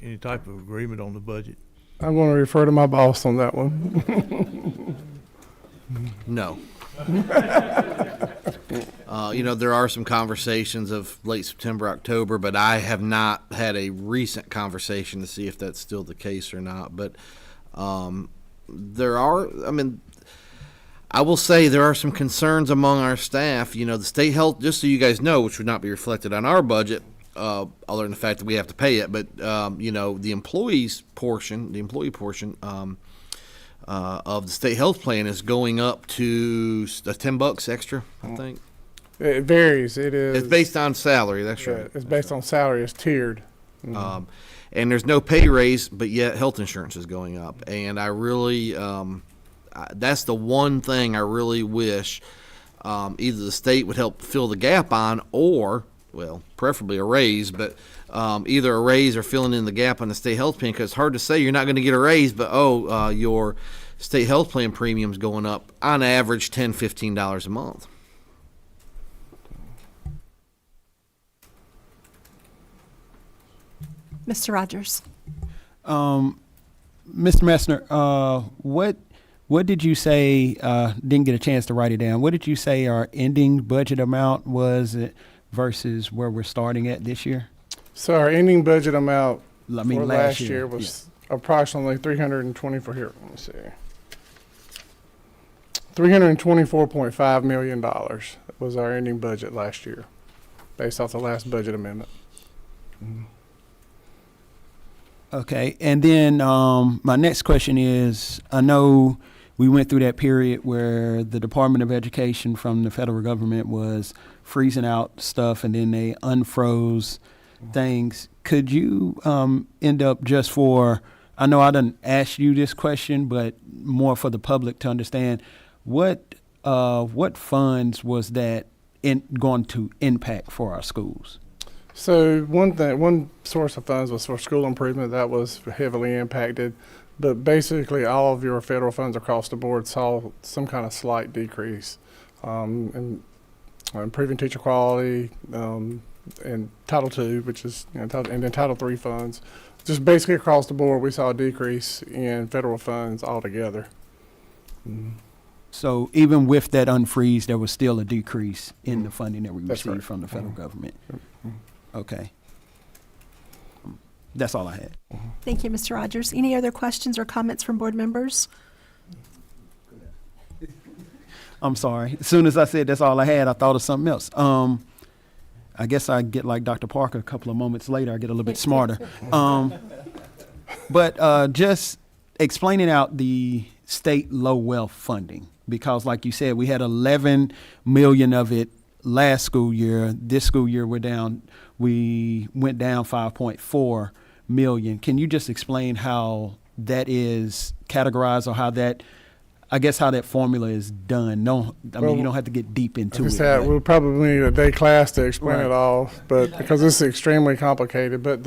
any type of agreement on the budget? I'm going to refer to my boss on that one. No. There are some conversations of late September, October, but I have not had a recent conversation to see if that's still the case or not. But I will say there are some concerns among our staff. The state health, just so you guys know, which would not be reflected on our budget, other than the fact that we have to pay it. But, the employee portion of the state health plan is going up to $10 extra, I think. It varies. It's based on salary. That's right. It's based on salary. It's tiered. And there's no pay raise, but yet health insurance is going up. And I really, that's the one thing I really wish either the state would help fill the gap on, or, well, preferably a raise, but either a raise or filling in the gap on the state health plan, because it's hard to say you're not going to get a raise, but your state health plan premium's going up on average $10, $15 a month. Mr. Rogers. Mr. Messner, what did you say, didn't get a chance to write it down, what did you say our ending budget amount was versus where we're starting at this year? So our ending budget amount for last year year was approximately 324. Here, let me see. $324.5 million was our ending budget last year, based off the last budget amendment. Okay, and then my next question is, I know we went through that period where the Department of Education from the federal government was freezing out stuff, and then they unfroze things. Could you end up just for, I know I didn't ask you this question, but more for the public to understand, what funds was that going to impact for our schools? So one source of funds was for school improvement. That was heavily impacted. But basically all of your federal funds across the board saw some kind of slight decrease. And improving teacher quality, and Title II, which is, and then Title III funds. Just basically across the board, we saw a decrease in federal funds altogether. So even with that unfreeze, there was still a decrease in the funding that we That's received right. from the federal government. Okay. That's all I had. Thank you, Mr. Rogers. Any other questions or comments from board members? I'm sorry. As soon as I said that's all I had, I thought of something else. I guess I get like Dr. Parker a couple of moments later, I get a little bit smarter. But just explaining out the state low wealth funding, because like you said, we had 11 million of it last school year. This school year we went down 5.4 million. Can you just explain how that is categorized, or how that I guess how that formula is done. No, I mean, you don't have to get deep into it. but- We'll probably need a day class to explain Right. it all, but because it's extremely complicated. But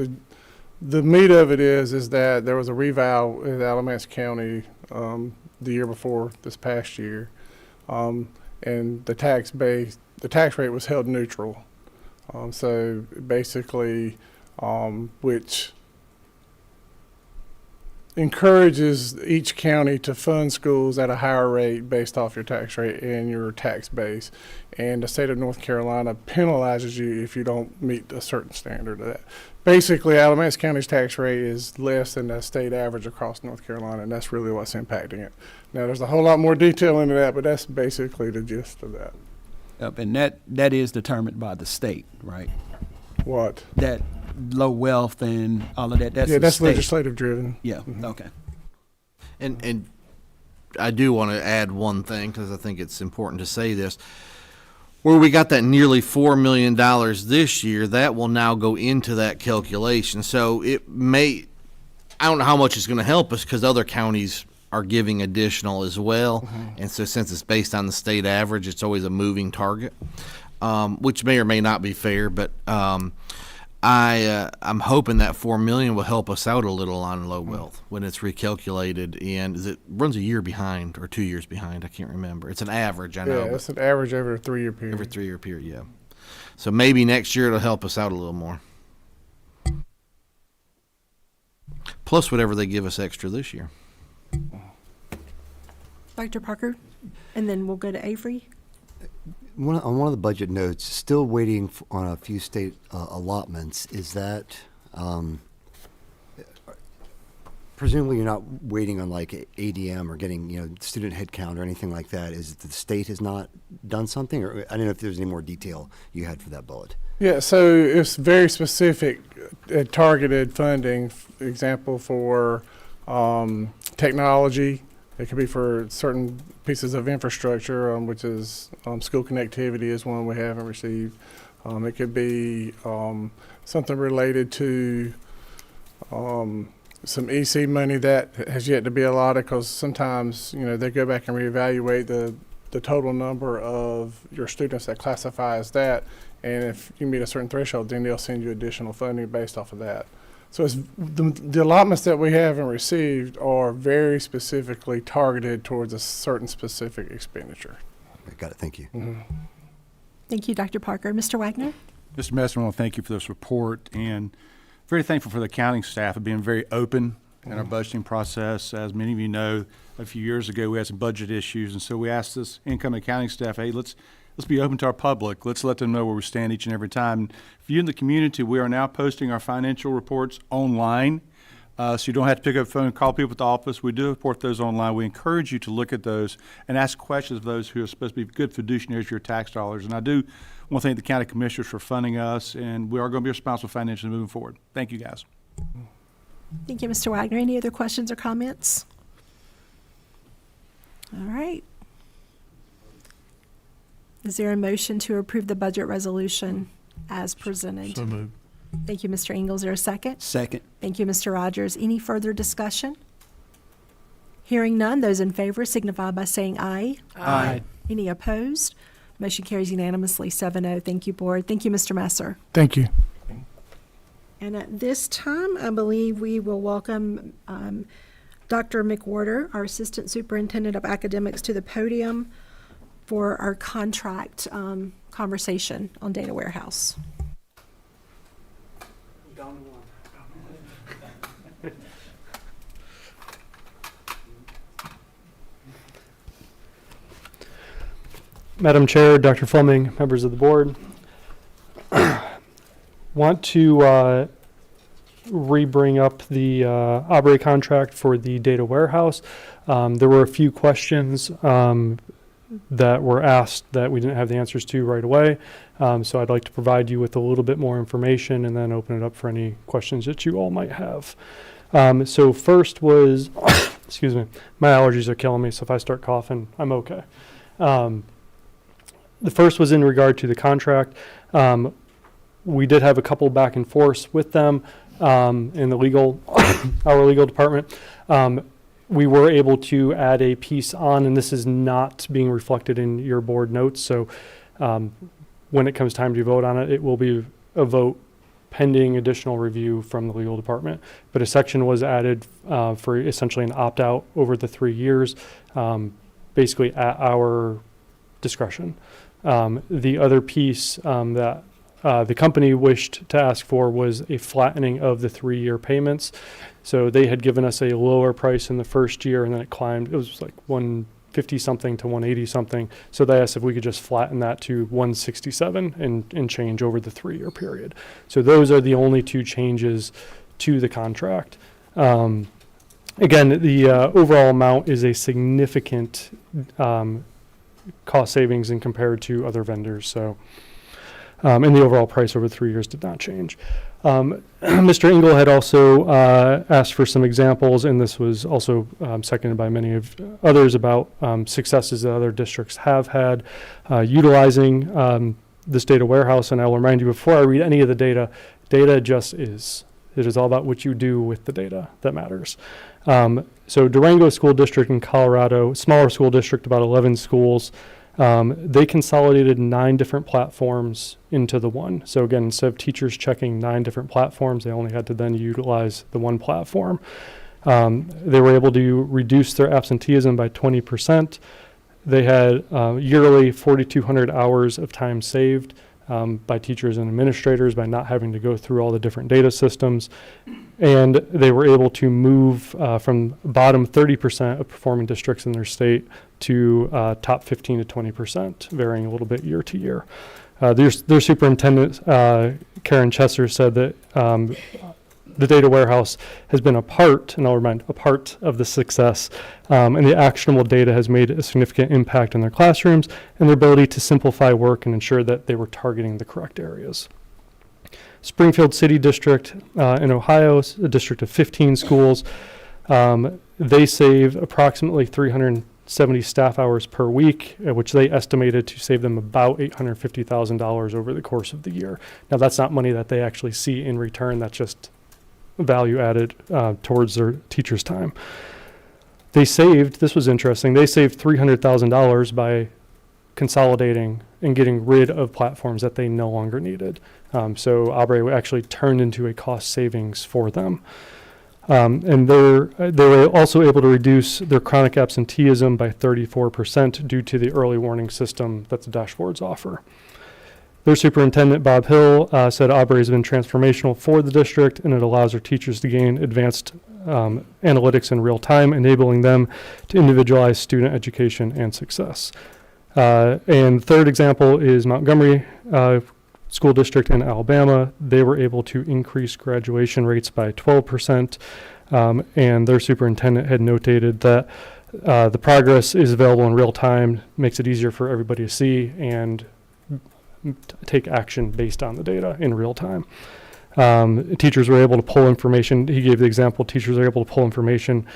the meat of it is that there was a revow in Alamance County the year before this past year, and the tax rate was held neutral. So basically, which encourages each county to fund schools at a higher rate based off your tax rate and your tax base. And the state of North Carolina penalizes you if you don't meet a certain standard of that. Basically, Alamance County's tax rate is less than the state average across North Carolina, and that's really what's impacting it. Now, there's a whole lot more detail into that, but that's basically the gist of that. Yep, and that is determined by the state, right? What? That low wealth and all of that. That's Yeah, the that's state. legislative driven. Yeah. Okay. And I do want to add one thing because I think it's important to say this. Where we got that nearly $4 million this year, that will now go into that calculation. So it may, I don't know how much it's going to help us because other counties are giving additional as well. And so since it's based on the state average, it's always a moving target, which may or may not be fair. But I'm hoping that $4 million will help us out a little on low wealth when it's recalculated, and it runs a year behind or 2 years behind. I can't remember. It's an average, I know. Yeah, it's an average over a 3-year period. Every 3-year period, yeah. So maybe next year it'll help us out a little more. Plus whatever they give us extra this year. Dr. Parker, and then we'll go to Avery. On one of the budget notes, still waiting on a few state allotments. Is that presumably you're not waiting on like ADM or getting student head count or anything like that? Is it that the state has not done something, or I don't know if there's any more detail you had for that bullet. Yeah, so it's very specific, targeted funding. Example for technology. It could be for certain pieces of infrastructure, which is school connectivity is one we haven't received. It could be something related to some EC money that has yet to be allotted, because sometimes they go back and reevaluate the total number of your students that classify as that, and if you meet a certain threshold, then they'll send you additional funding based off of that. So it's the allotments that we haven't received are very specifically targeted towards a certain specific expenditure. Okay, got it. Thank you. Mm-hmm. Thank you, Dr. Parker. Mr. Wagner? Mr. Messer, I want to thank you for this report, and very thankful for the accounting staff of being very open in our budgeting process. As many of you know, a few years ago we had some budget issues, and so we asked this incoming accounting staff, hey, let's be open to our public. Let's let them know where we stand each and every time. For you in the community, we are now posting our financial reports online, so you don't have to pick up the phone and call people at the office. We do report those online. We encourage you to look at those and ask questions of those who are supposed to be good fiduciaries of your tax dollars. And I do want to thank the county commissioners for funding us, and we are going to be responsible financially moving forward. Thank you, guys. Thank you, Mr. Wagner. Any other questions or comments? All right. Is there a motion to approve the budget resolution as presented? So moved. Thank you, Mr. Ingles. Is there a second? Second. Thank you, Mr. Rogers. Any further discussion? Hearing none, those in favor signify by saying aye. Aye. Any opposed? Motion carries unanimously, 7-0. Thank you, Board. Thank you, Mr. Messer. Thank you. And at this time, I believe we will welcome Dr. McWhorter, our Assistant Superintendent of Academics, to the podium for our contract conversation on data warehouse. Madam Chair, Dr. Fleming, members of the board, want to re-bring up the Aubrey contract for the data warehouse. There were a few questions that were asked that we didn't have the answers to right away. So I'd like to provide you with a little bit more information and then open it up for any questions that you all might have. So first was, excuse me, my allergies are killing me, so if I start coughing, I'm okay. The first was in regard to the contract. We did have a couple back and forth with them in the legal, our legal department. we were able to add a piece on, and this is not being reflected in your board notes. So when it comes time to vote on it, it will be a vote pending additional review from the legal department. But a section was added for essentially an opt-out over the 3 years, basically at our discretion. The other piece that the company wished to ask for was a flattening of the 3-year payments. So they had given us a lower price in the first year, and then it climbed. It was like 150 something to 180 something. So they asked if we could just flatten that to 167 and change over the 3-year period. So those are the only two changes to the contract. Again, the overall amount is a significant cost savings in compared to other vendors. So, and the overall price over 3 years did not change. Mr. Engel had also asked for some examples, and this was also seconded by many of others about successes that other districts have had utilizing this data warehouse. And I will remind you, before I read any of the data, data just is. It is all about what you do with the data that matters. So Durango School District in Colorado, smaller school district, about 11 schools, they consolidated 9 different platforms into the one. So again, instead of teachers checking 9 different platforms, they only had to then utilize the one platform. They were able to reduce their absenteeism by 20%. They had yearly 4,200 hours of time saved by teachers and administrators by not having to go through all the different data systems. And they were able to move from bottom 30% of performing districts in their state to top 15 to 20%, varying a little bit year to year. Their superintendent, Karen Chesser, said that the data warehouse has been a part, and I'll remind, a part of the success, and the actionable data has made a significant impact in their classrooms and their ability to simplify work and ensure that they were targeting the correct areas. Springfield City District in Ohio, a district of 15 schools, they save approximately 370 staff hours per week, which they estimated to save them about $850,000 over the course of the year. Now, that's not money that they actually see in return. That's just value added towards their teachers' time. They saved, this was interesting, they saved $300,000 by consolidating and getting rid of platforms that they no longer needed. So Aubrey actually turned into a cost savings for them. And they were also able to reduce their chronic absenteeism by 34% due to the early warning system that the dashboards offer. Their superintendent, Bob Hill, said Aubrey has been transformational for the district, and it allows our teachers to gain advanced analytics in real time, enabling them to individualize student education and success. And third example is Montgomery School District in Alabama. They were able to increase graduation rates by 12%, and their superintendent had notated that the progress is available in real time, makes it easier for everybody to see and take action based on the data in real time. Teachers were able to pull information. He gave the example, teachers are able to pull information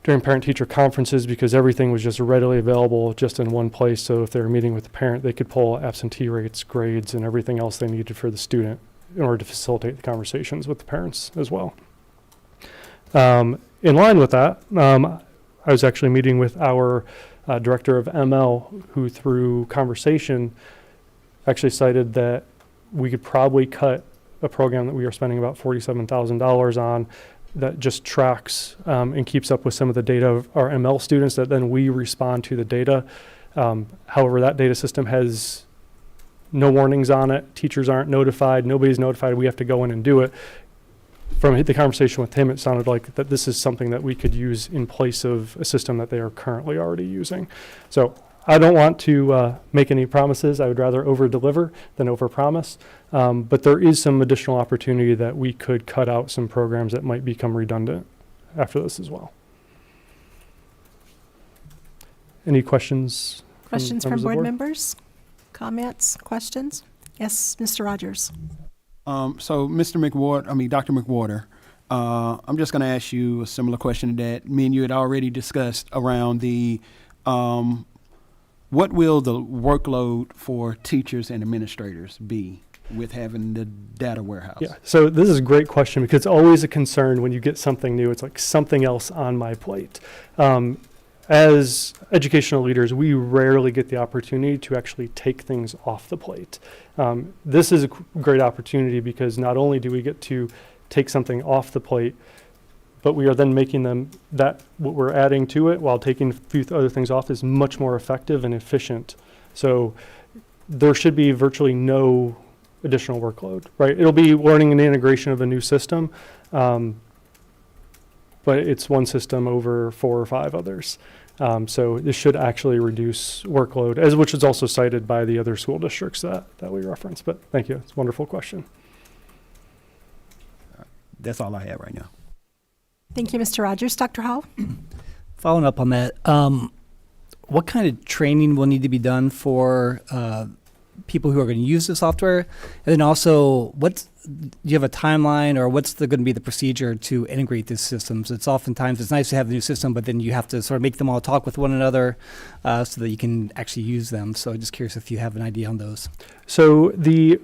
during parent-teacher conferences because everything was just readily available just in one place. So if they were meeting with the parent, they could pull absentee rates, grades, and everything else they needed for the student in order to facilitate the conversations with the parents as well. In line with that, I was actually meeting with our director of ML, who through conversation actually cited that we could probably cut a program that we are spending about $47,000 on that just tracks and keeps up with some of the data of our ML students that then we respond to the data. However, that data system has no warnings on it. Teachers aren't notified. Nobody's notified. We have to go in and do it. From the conversation with him, it sounded like that this is something that we could use in place of a system that they are currently already using. So I don't want to make any promises. I would rather over-deliver than over-promise. But there is some additional opportunity that we could cut out some programs that might become redundant after this as well. Any questions? Questions from members of the board members? Comments, questions? Yes, Mr. Rogers. So, Dr. McWhorter, I'm just going to ask you a similar question that me and you had already discussed around the what will the workload for teachers and administrators be with having the data warehouse? Yeah, so this is a great question because it's always a concern when you get something new. It's like something else on my plate. As educational leaders, we rarely get the opportunity to actually take things off the plate. This is a great opportunity because not only do we get to take something off the plate, but we are then making them that what we're adding to it while taking a few other things off is much more effective and efficient. So there should be virtually no additional workload, right? It'll be learning an integration of a new system, but it's one system over 4 or 5 others. So this should actually reduce workload, which is also cited by the other school districts that we referenced. But thank you. It's a wonderful question. That's all I have right now. Thank you, Mr. Rogers. Dr. Hall? Following up on that, what kind of training will need to be done for people who are going to use the software? And then also, do you have a timeline, or what's going to be the procedure to integrate these systems? It's nice to have the new system, but then you have to sort of make them all talk with one another so that you can actually use them. So I'm just curious if you have an idea on those. So the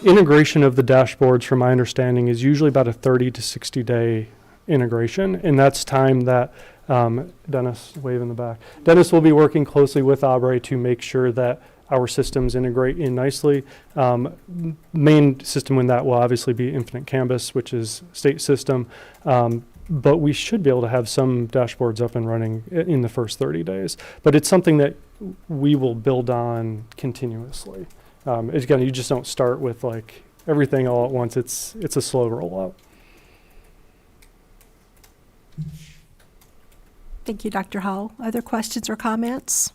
integration of the dashboards, from my understanding, is usually about a 30 to 60 day integration, and that's time that Dennis, wave in the back. Dennis will be working closely with Aubrey to make sure that our systems integrate in nicely. Main system in that will obviously be Infinite Canvas, which is state system, but we should be able to have some dashboards up and running in the first 30 days. But it's something that we will build on continuously. Again, you just don't start with like everything all at once. It's a slow rollout. Thank you, Dr. Hall. Other questions or comments?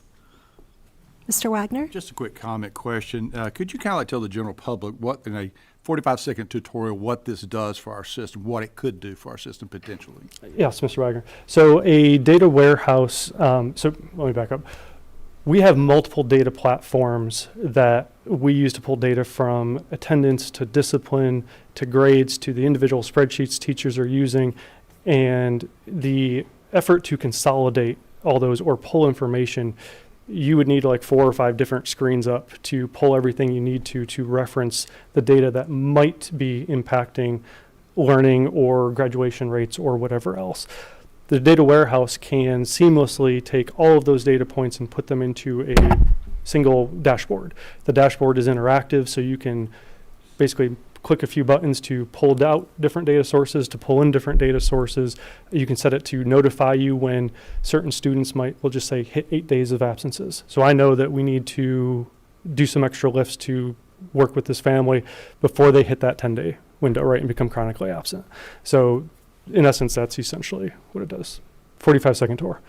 Mr. Wagner? Just a quick comment question. Could you kind of like tell the general public what, in a 45-second tutorial, what this does for our system, what it could do for our system potentially? Yes, Mr. Wagner. So a data warehouse, so let me back up. We have multiple data platforms that we use to pull data from attendance to discipline to grades to the individual spreadsheets teachers are using, and the effort to consolidate all those or pull information, you would need like 4 or 5 different screens up to pull everything you need to reference the data that might be impacting learning or graduation rates or whatever else. The data warehouse can seamlessly take all of those data points and put them into a single dashboard. The dashboard is interactive, so you can basically click a few buttons to pull out different data sources, to pull in different data sources. You can set it to notify you when certain students we'll just say, hit 8 days of absences. So I know that we need to do some extra lifts to work with this family before they hit that 10-day window, right, and become chronically absent. So in essence, that's essentially what it does. 45-second tour.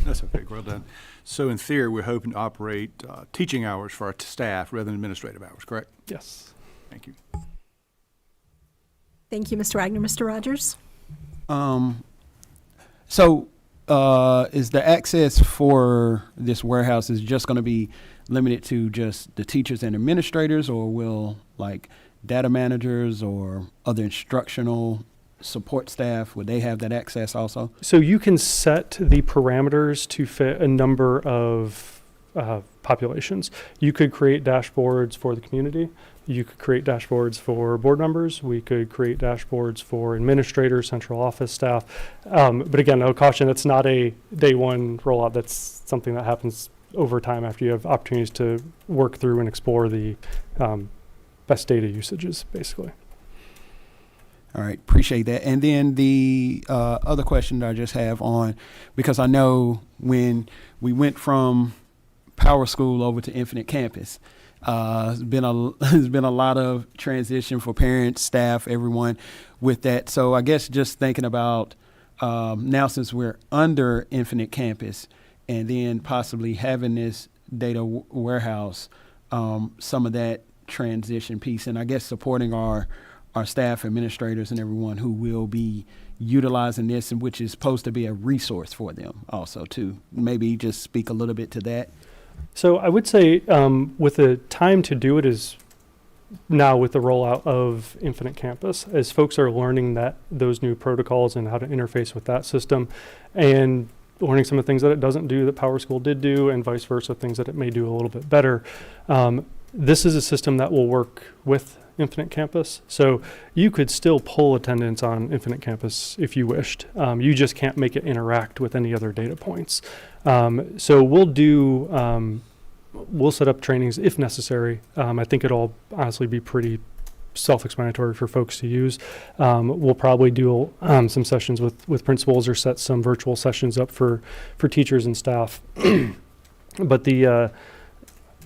That's okay, well done. So in theory, we're hoping to operate teaching hours for our staff rather than administrative hours, correct? Yes. Thank you. Thank you, Mr. Wagner. Mr. Rogers? So is the access for this warehouse is just going to be limited to just the teachers and administrators, or will like data managers or other instructional support staff, would they have that access also? So you can set the parameters to fit a number of populations. You could create dashboards for the community. You could create dashboards for board members. We could create dashboards for administrators, central office staff. But again, I'll caution, it's not a day one rollout. That's something that happens over time after you have opportunities to work through and explore the best data usages, basically. All right, appreciate that. And then the other question that I just have on, because I know when we went from Power School over to Infinite Campus, there's been a lot of transition for parents, staff, everyone with that. So I guess just thinking about now, since we're under Infinite Campus and then possibly having this data warehouse, some of that transition piece, and I guess supporting our staff, administrators, and everyone who will be utilizing this, and which is supposed to be a resource for them also too. Maybe just speak a little bit to that. So I would say with the time to do it is now with the rollout of Infinite Campus, as folks are learning those new protocols and how to interface with that system, and learning some of the things that it doesn't do that Power School did do, and vice versa, things that it may do a little bit better. this is a system that will work with Infinite Campus. So you could still pull attendance on Infinite Campus if you wished. You just can't make it interact with any other data points. So we'll set up trainings if necessary. I think it'll honestly be pretty self-explanatory for folks to use. We'll probably do some sessions with principals or set some virtual sessions up for teachers and staff. But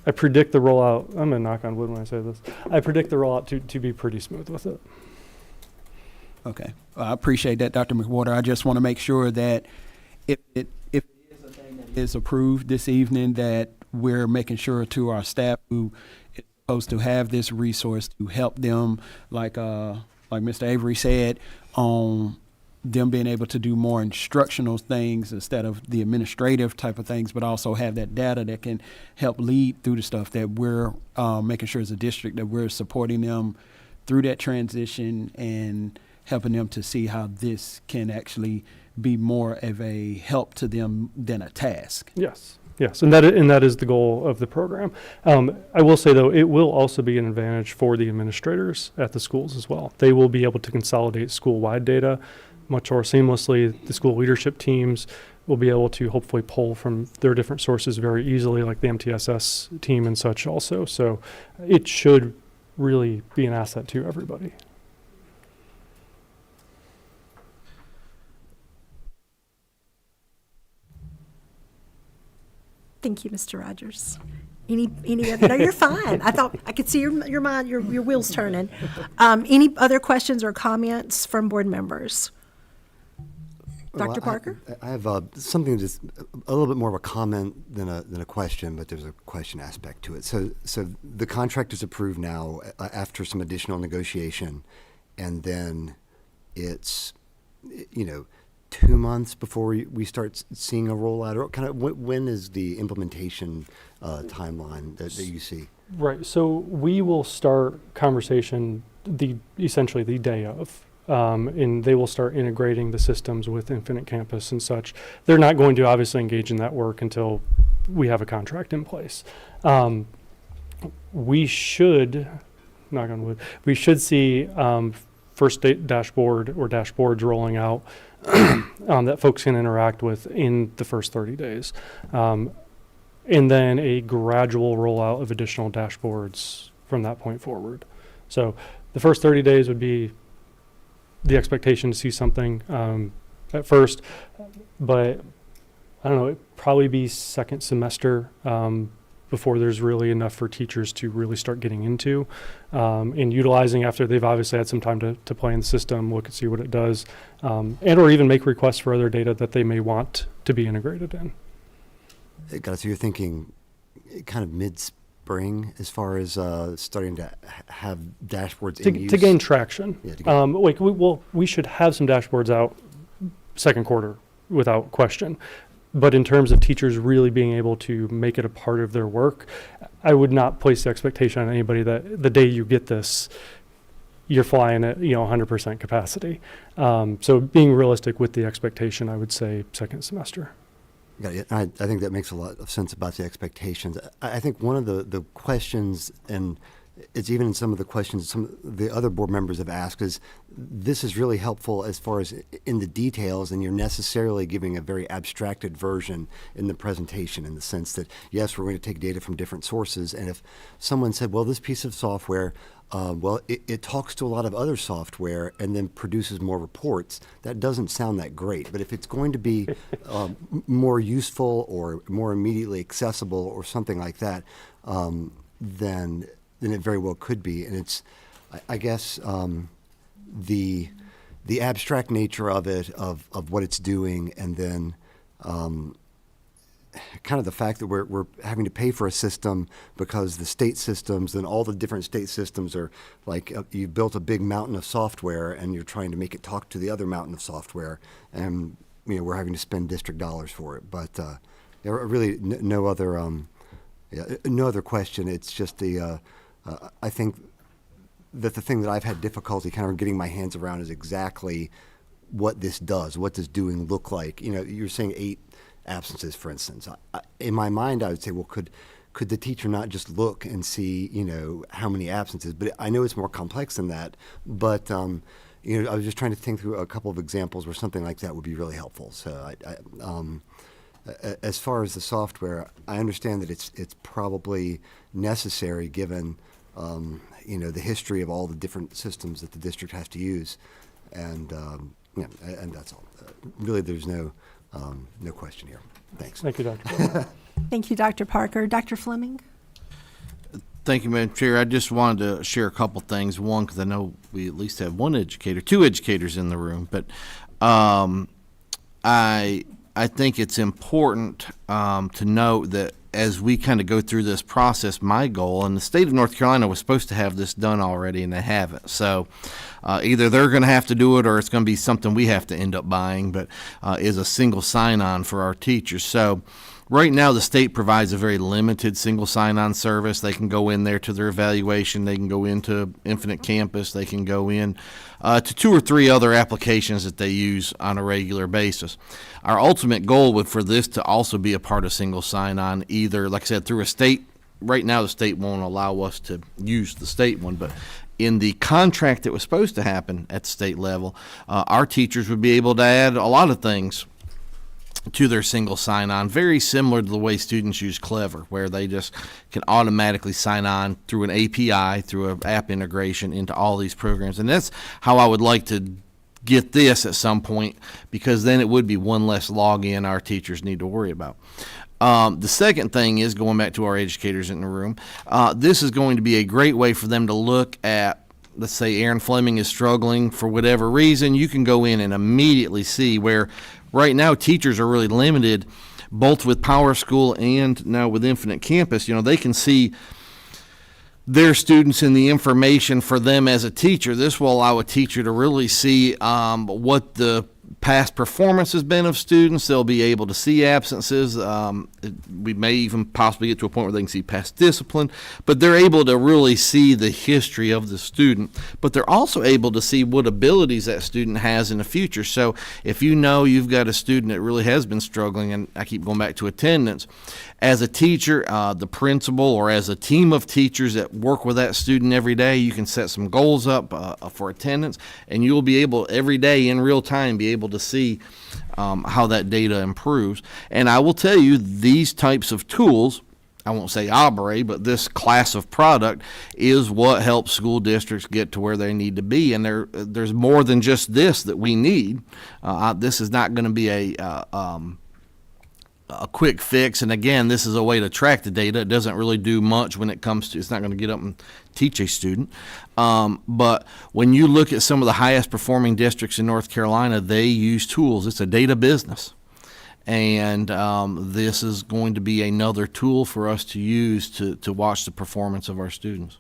I predict the rollout, I'm gonna knock on wood when I say this, I predict the rollout to be pretty smooth with it. Okay, I appreciate that, Dr. McWhorter. I just want to make sure that if it is a thing that is approved this evening, that we're making sure to our staff who is supposed to have this resource to help them, like Mr. Avery said, on them being able to do more instructional things instead of the administrative type of things, but also have that data that can help lead through the stuff that we're making sure as a district that we're supporting them through that transition and helping them to see how this can actually be more of a help to them than a task. Yes, and that is the goal of the program. I will say, though, it will also be an advantage for the administrators at the schools as well. They will be able to consolidate school-wide data much more seamlessly. The school leadership teams will be able to hopefully pull from their different sources very easily, like the MTSS team and such also. So it should really be an asset to everybody. Thank you, Mr. Rogers. Any other? No, you're fine. I thought I could see your mind, your wheels turning. Any other questions or comments from board members? Dr. Parker? I have something just a little bit more of a comment than a question, but there's a question aspect to it. So the contract is approved now after some additional negotiation, and then it's 2 months before we start seeing a rollout, or kind of when is the implementation timeline that you see? Right. So we will start conversation essentially the day of. And they will start integrating the systems with Infinite Campus and such. They're not going to obviously engage in that work until we have a contract in place. We should, knock on wood, we should see first dashboard or dashboards rolling out that folks can interact with in the first 30 days. And then a gradual rollout of additional dashboards from that point forward. So the first 30 days would be the expectation to see something at first, but I don't know, it'd probably be second semester before there's really enough for teachers to really start getting into and utilizing after they've obviously had some time to play in the system, look and see what it does, and or even make requests for other data that they may want to be integrated in. Got it. So you're thinking kind of mid-spring as far as starting to have dashboards in use? To gain traction. Yeah, we should have some dashboards out second quarter without question. But in terms of teachers really being able to make it a part of their work, I would not place the expectation on anybody that the day you get this, you're flying at 100% capacity. So being realistic with the expectation, I would say second semester. Got it. I think that makes a lot of sense about the expectations. I think one of the questions, and it's even in some of the questions some of the other board members have asked, is this is really helpful as far as in the details, and you're necessarily giving a very abstracted version in the presentation, in the sense that, yes, we're going to take data from different sources, and if someone said, well, this piece of software, it talks to a lot of other software and then produces more reports, that doesn't sound that great. But if it's going to be more useful or more immediately accessible or something like that, then it very well could be. And it's, I guess, the abstract nature of it, of what it's doing, and then kind of the fact that we're having to pay for a system because the state systems and all the different state systems are like you built a big mountain of software and you're trying to make it talk to the other mountain of software, and we're having to spend district dollars for it. But there are really no other question. It's just I think that the thing that I've had difficulty kind of getting my hands around is exactly what this does. What does doing look like? You're saying 8 absences, for instance. In my mind, I would say, well, could could the teacher not just look and see, how many absences? But I know it's more complex than that. But I was just trying to think through a couple of examples where something like that would be really helpful. So, as far as the software, I understand that it's probably necessary given the history of all the different systems that the district has to use, and and that's all. Really, there's no question here. Thanks. Thank you, Dr. Thank you, Dr. Parker. Dr. Fleming? Thank you, Madam Chair. I just wanted to share a couple things. One, because I know we at least have two educators in the room, but I think it's important to note that as we kind of go through this process, my goal, and the state of North Carolina was supposed to have this done already, and they haven't. So either they're going to have to do it, or it's going to be something we have to end up buying, but is a single sign-on for our teachers. So right now, the state provides a very limited single sign-on service. They can go in there to their evaluation. They can go into Infinite Campus. They can go in to 2 or 3 other applications that they use on a regular basis. Our ultimate goal would for this to also be a part of single sign-on, either, like I said, through a state. Right now, the state won't allow us to use the state one, but in the contract that was supposed to happen at the state level, our teachers would be able to add a lot of things to their single sign-on, very similar to the way students use Clever, where they just can automatically sign on through an API, through an app integration into all these programs. And that's how I would like to get this at some point, because then it would be one less login our teachers need to worry about. The second thing is, going back to our educators in the room, this is going to be a great way for them to look at, let's say Aaron Fleming is struggling for whatever reason. You can go in and immediately see where right now teachers are really limited, both with Power School and now with Infinite Campus. They can see their students and the information for them as a teacher. This will allow a teacher to really see what the past performance has been of students. They'll be able to see absences. We may even possibly get to a point where they can see past discipline, but they're able to really see the history of the student. But they're also able to see what abilities that student has in the future. So if you've got a student that really has been struggling, and I keep going back to attendance, as a teacher, the principal, or as a team of teachers that work with that student every day, you can set some goals up for attendance, and you'll be able every day in real time be able to see how that data improves. And I will tell you, these types of tools, I won't say Abre, but this class of product is what helps school districts get to where they need to be. And there's more than just this that we need. This is not going to be a quick fix. And again, this is a way to track the data. It doesn't really do much when it comes to, it's not going to get up and teach a student. But when you look at some of the highest performing districts in North Carolina, they use tools. It's a data business. And this is going to be another tool for us to use to watch the performance of our students.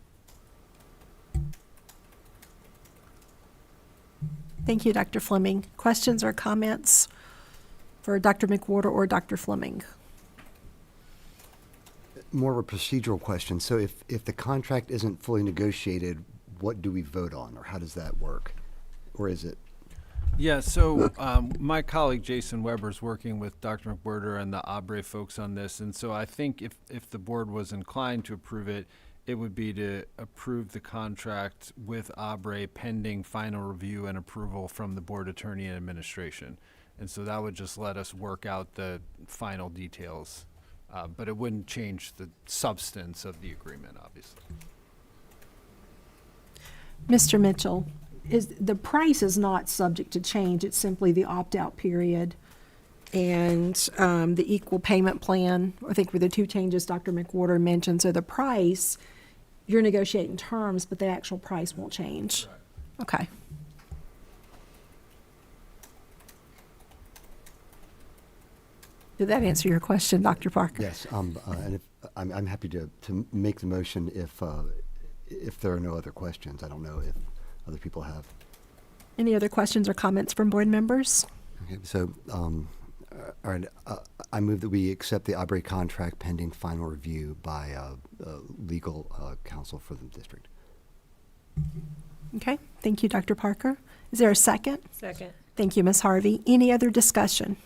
Thank you, Dr. Fleming. Questions or comments for Dr. McWhorter or Dr. Fleming? More of a procedural question. So if the contract isn't fully negotiated, what do we vote on, or how does that work? Or is it? Yeah, so my colleague Jason Weber is working with Dr. McWhorter and the Abre folks on this, and so I think if the board was inclined to approve it, it would be to approve the contract with Abre pending final review and approval from the board attorney and administration. And so that would just let us work out the final details, but it wouldn't change the substance of the agreement, obviously. Mr. Mitchell, the price is not subject to change. It's simply the opt-out period and the equal payment plan, I think, were the two changes Dr. McWhorter mentioned. So the price, you're negotiating terms, but the actual price won't change. Right. Okay. Did that answer your question, Dr. Parker? Yes, and if, I'm happy to make the motion if there are no other questions. I don't know if other people have. Any other questions or comments from board members? Okay, so all right, I move that we accept the Abre contract pending final review by legal counsel for the district. Okay, thank you, Dr. Parker. Is there a second? Second. Thank you, Ms. Harvey. Any other discussion?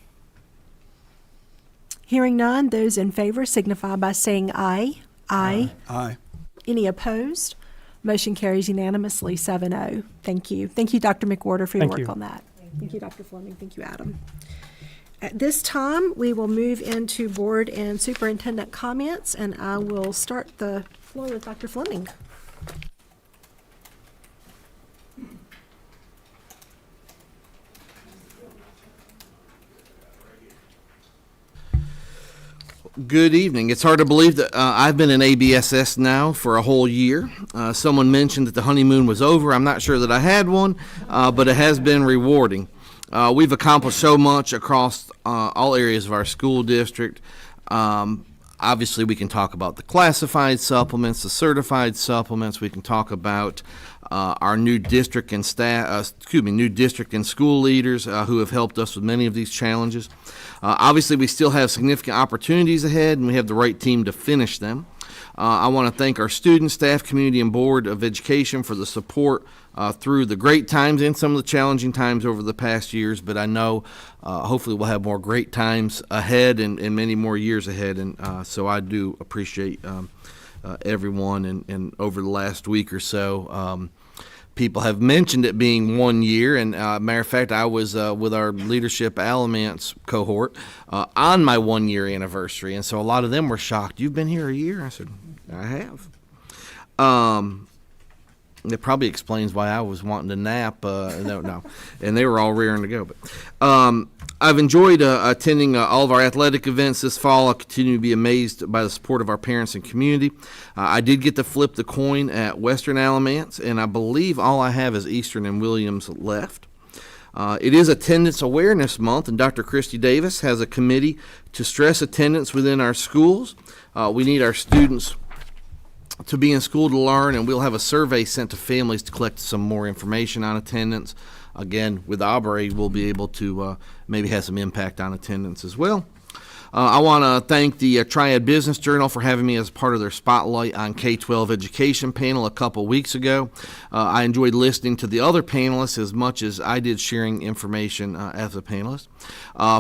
Hearing none, those in favor signify by saying aye. Aye. Aye. Any opposed? Motion carries unanimously, 7-0. Thank you. Thank you, Dr. McWhorter, for your Thank work you. on that. Thank you, Dr. Fleming. Thank you, Adam. At this time, we will move into board and superintendent comments, and I will start the floor with Dr. Fleming. Good evening. It's hard to believe that I've been in ABSS now for a whole year. Someone mentioned that the honeymoon was over. I'm not sure that I had one, but it has been rewarding. We've accomplished so much across all areas of our school district. Obviously, we can talk about the classified supplements, the certified supplements. We can talk about our new district and new district and school leaders who have helped us with many of these challenges. Obviously, we still have significant opportunities ahead, and we have the right team to finish them. I want to thank our students, staff, community, and Board of Education for the support through the great times and some of the challenging times over the past years, but I know hopefully we'll have more great times ahead and many more years ahead, and so I do appreciate everyone, and over the last week or so, people have mentioned it being 1 year, and matter of fact, I was with our Leadership Alamance cohort on my 1 year anniversary, and so a lot of them were shocked. You've been here a year? I said, I have. It probably explains why I was wanting to nap. No, and they were all raring to go. But I've enjoyed attending all of our athletic events this fall. I continue to be amazed by the support of our parents and community. I did get to flip the coin at Western Alamance, and I believe all I have is Eastern and Williams left. It is Attendance Awareness Month, and Dr. Christy Davis has a committee to stress attendance within our schools. We need our students to be in school to learn, and we'll have a survey sent to families to collect some more information on attendance. Again, with Aubrey, we'll be able to maybe have some impact on attendance as well. I want to thank the Triad Business Journal for having me as part of their Spotlight on K-12 Education panel a couple weeks ago. I enjoyed listening to the other panelists as much as I did sharing information as a panelist.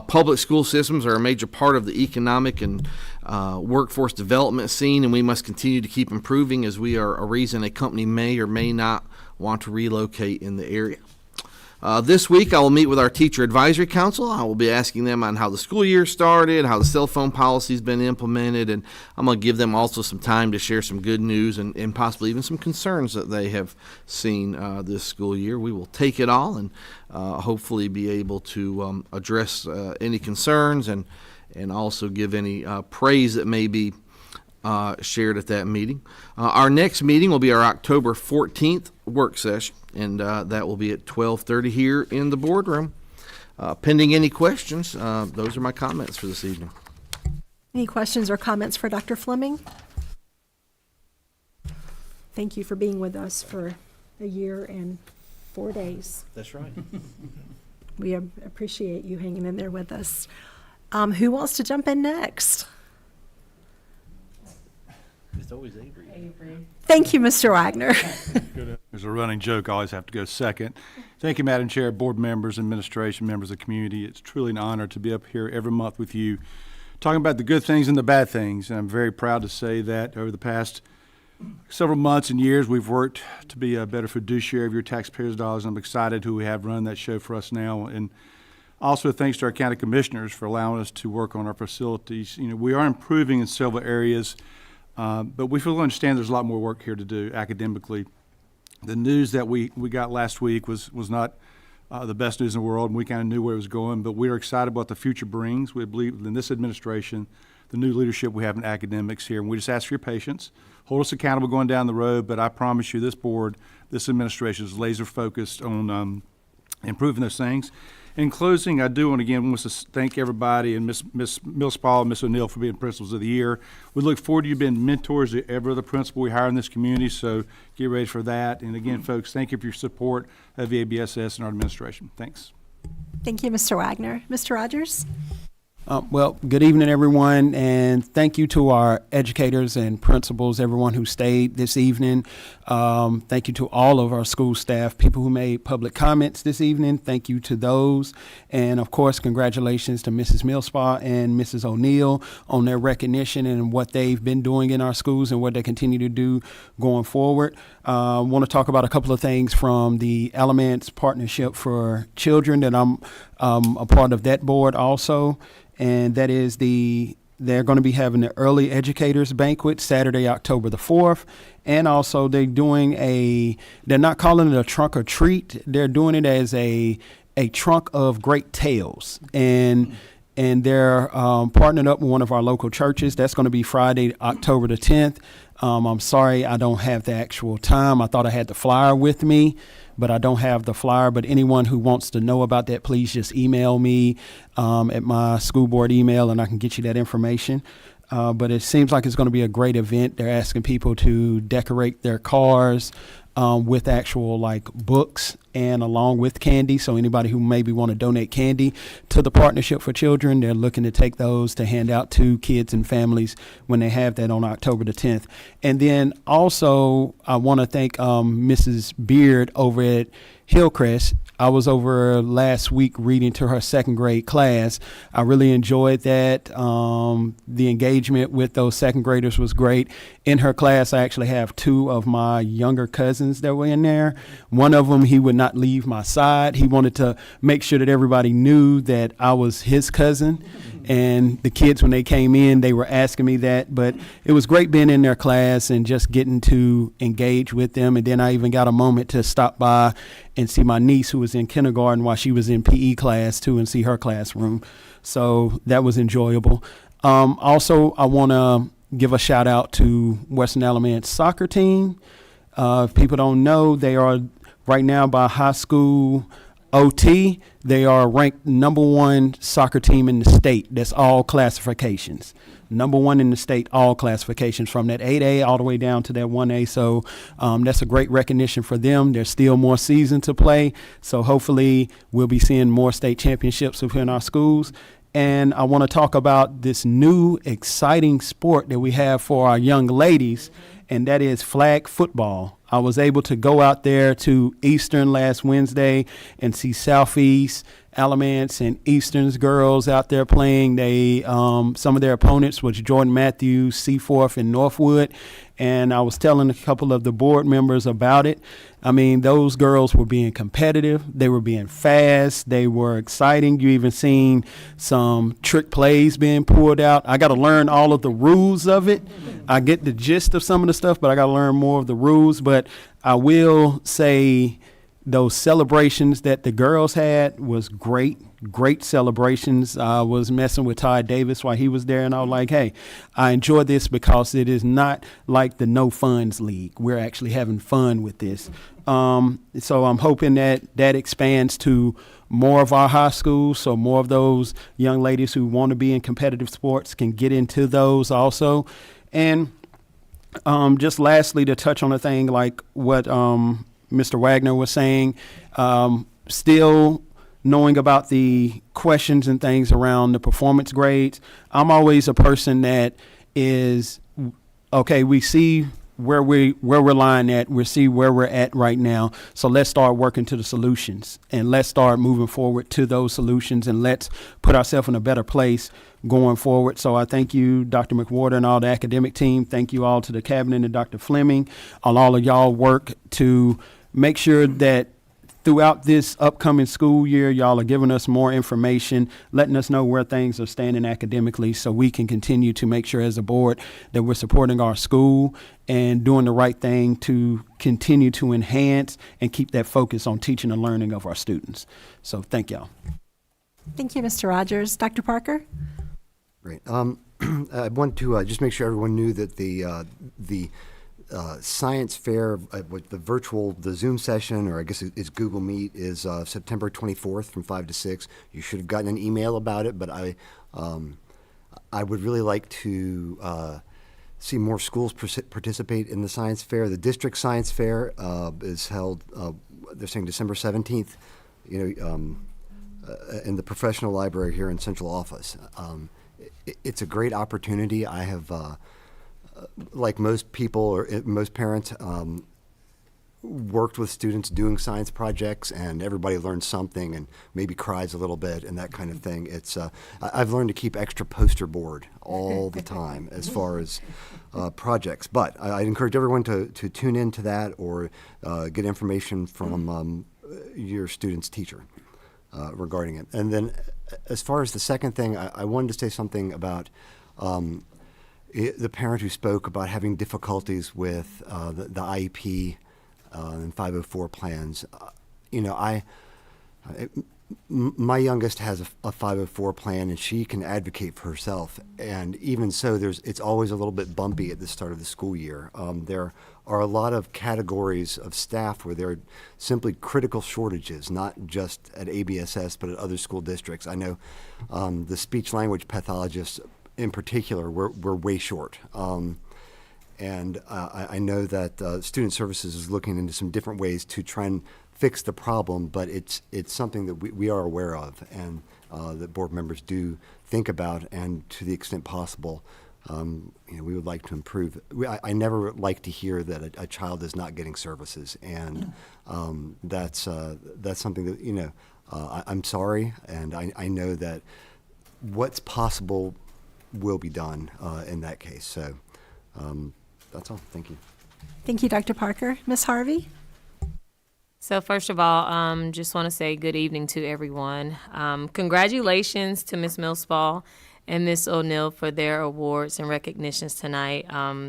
Public school systems are a major part of the economic and workforce development scene, and we must continue to keep improving, as we are a reason a company may or may not want to relocate in the area. This week, I will meet with our Teacher Advisory Council. I will be asking them on how the school year started, how the cell phone policy has been implemented, and I'm going to give them also some time to share some good news and possibly even some concerns that they have seen this school year. We will take it all and hopefully be able to address any concerns and also give any praise that may be shared at that meeting. Our next meeting will be our October 14th work session, and that will be at 12:30 here in the boardroom. Pending any questions, those are my comments for this evening. Any questions or comments for Dr. Fleming? Thank you for being with us for a year and 4 days. That's right. We appreciate you hanging in there with us. Who wants to jump in next? It's always Avery. Thank you, Mr. Wagner. There's a running joke, I always have to go second. Thank you, Madam Chair, board members, administration, members of the community. It's truly an honor to be up here every month with you, talking about the good things and the bad things. And I'm very proud to say that over the past several months and years, we've worked to be a better fiduciary of your taxpayers' dollars. I'm excited who we have running that show for us now. And also thanks to our county commissioners for allowing us to work on our facilities. You know, we are improving in several areas, but we fully understand there's a lot more work here to do academically. The news that we got last week was not the best news in the world, and we kind of knew where it was going, but we are excited about what the future brings. We believe in this administration, the new leadership we have in academics here, and we just ask for your patience. Hold us accountable going down the road, but I promise you this board, this administration is laser focused on improving those things. In closing, I do want to thank everybody and Miss Millspaw and Miss O'Neill for being principals of the year. We look forward to you being mentors to every other principal we hire in this community, so get ready for that. And again, folks, thank you for your support of the ABSS and our administration. Thanks. Thank you, Mr. Wagner. Mr. Rogers? Well, good evening, everyone, and thank you to our educators and principals, everyone who stayed this evening. Thank you to all of our school staff, people who made public comments this evening. Thank you to those. And, of course, congratulations to Mrs. Millspaw and Mrs. O'Neill on their recognition and what they've been doing in our schools and what they continue to do going forward. I want to talk about a couple of things from the Elements Partnership for Children that I'm a part of that board also. And that is they're going to be having the Early Educators Banquet Saturday, October the 4th. And also they're not calling it a trunk or treat. They're doing it as a trunk of great tales. And they're partnered up with one of our local churches. That's going to be Friday, October the 10th. I'm sorry I don't have the actual time. I thought I had the flyer with me, but I don't have the flyer. But anyone who wants to know about that, please just email me at my school board email, and I can get you that information. But it seems like it's going to be a great event. They're asking people to decorate their cars with actual like books and along with candy. So anybody who maybe want to donate candy to the Partnership for Children, they're looking to take those to hand out to kids and families when they have that on October the 10th. And then also I want to thank Mrs. Beard over at Hillcrest. I was over last week reading to her second grade class. I really enjoyed that. The engagement with those second graders was great. In her class, I actually have two of my younger cousins that were in there. One of them, he would not leave my side. He wanted to make sure that everybody knew that I was his cousin. And the kids, when they came in, they were asking me that. But it was great being in their class and just getting to engage with them. And then I even got a moment to stop by and see my niece, who was in kindergarten, while she was in PE class too, and see her classroom. So that was enjoyable. Also, I want to give a shout out to Western Elements soccer team. If people don't know, they are right now by high school OT. They are ranked #1 soccer team in the state. That's all classifications. #1 in the state, all classifications, from that 8A all the way down to that 1A. So that's a great recognition for them. There's still more season to play. So hopefully we'll be seeing more state championships within our schools. And I want to talk about this new exciting sport that we have for our young ladies, and that is flag football. I was able to go out there to Eastern last Wednesday and see Southeast, Alamance, and Eastern's girls out there playing. They some of their opponents was Jordan Matthews, Seaforth, and Northwood. And I was telling a couple of the board members about it. I mean, those girls were being competitive. They were being fast. They were exciting. You even seen some trick plays being pulled out. I got to learn all of the rules of it. I get the gist of some of the stuff, but I got to learn more of the rules. But I will say those celebrations that the girls had was great. Great celebrations. I was messing with Todd Davis while he was there, and I was like, hey, I enjoy this because it is not like the no funds league. We're actually having fun with this. So I'm hoping that expands to more of our high schools, so more of those young ladies who want to be in competitive sports can get into those also. And just lastly, to touch on a thing like what Mr. Wagner was saying, still knowing about the questions and things around the performance grades. I'm always a person that is, okay, we see where we're lying at, we see where we're at right now. So let's start working to the solutions, and let's start moving forward to those solutions, and let's put ourselves in a better place going forward. So I thank you, Dr. McWhorter, and all the academic team. Thank you all to the cabinet and Dr. Fleming, all of y'all work to make sure that throughout this upcoming school year, y'all are giving us more information, letting us know where things are standing academically, so we can continue to make sure as a board that we're supporting our school and doing the right thing to continue to enhance and keep that focus on teaching and learning of our students. So thank y'all. Thank you, Mr. Rogers. Dr. Parker? Great. I want to just make sure everyone knew that the science fair, with the Zoom session, or I guess it's Google Meet, is September 24th from 5 to 6. You should have gotten an email about it, but I would really like to see more schools participate in the science fair. The district science fair is held, they're saying December 17th. in the professional library here in central office. It's a great opportunity. I have, like most people or most parents, worked with students doing science projects, and everybody learns something and maybe cries a little bit and that kind of thing. It's I've learned to keep extra poster board all the time as far as projects. But I'd encourage everyone to tune into that or get information from your student's teacher regarding it. And then as far as the second thing, I wanted to say something about the parent who spoke about having difficulties with the IEP and 504 plans. My youngest has a 504 plan, and she can advocate for herself. And even so, it's always a little bit bumpy at the start of the school year. There are a lot of categories of staff where there are simply critical shortages, not just at ABSS, but at other school districts. I know the speech language pathologists in particular, we're way short. And I know that Student Services is looking into some different ways to try and fix the problem, but it's something that we are aware of and that board members do think about, and to the extent possible, we would like to improve. I never like to hear that a child is not getting services, and that's something that, I'm sorry, and I know that what's possible will be done in that case. So that's all. Thank you. Thank you, Dr. Parker. Ms. Harvey? So first of all, just want to say good evening to everyone. Congratulations to Ms. Millspaw and Ms. O'Neill for their awards and recognitions tonight.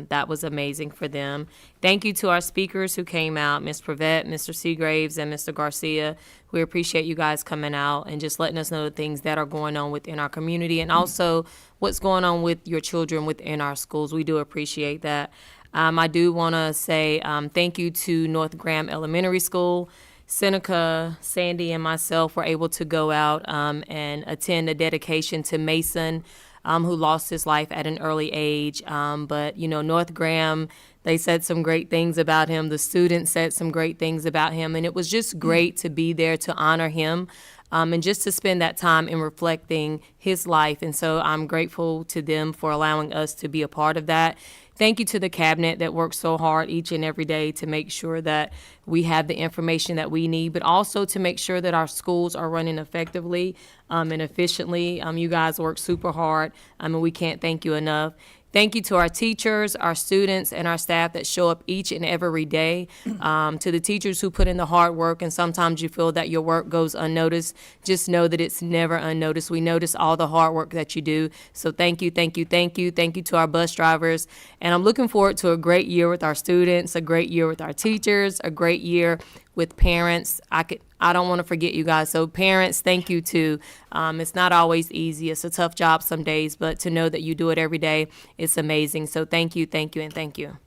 That was amazing for them. Thank you to our speakers who came out, Ms. Prevette, Mr. Seagraves, and Mr. Garcia. We appreciate you guys coming out and just letting us know the things that are going on within our community, and also what's going on with your children within our schools. We do appreciate that. I do want to say thank you to North Graham Elementary School. Seneca, Sandy, and myself were able to go out and attend a dedication to Mason, who lost his life at an early age. But, North Graham, they said some great things about him. The students said some great things about him. And it was just great to be there to honor him and just to spend that time in reflecting his life. And so I'm grateful to them for allowing us to be a part of that. Thank you to the cabinet that works so hard each and every day to make sure that we have the information that we need, but also to make sure that our schools are running effectively and efficiently. You guys work super hard, and we can't thank you enough. Thank you to our teachers, our students, and our staff that show up each and every day. To the teachers who put in the hard work, and sometimes you feel that your work goes unnoticed, just know that it's never unnoticed. We notice all the hard work that you do. So thank you, thank you, thank you. Thank you to our bus drivers. And I'm looking forward to a great year with our students, a great year with our teachers, a great year with parents. I don't want to forget you guys. So parents, thank you too. It's not always easy. It's a tough job some days, but to know that you do it every day, it's amazing. So thank you, and thank you.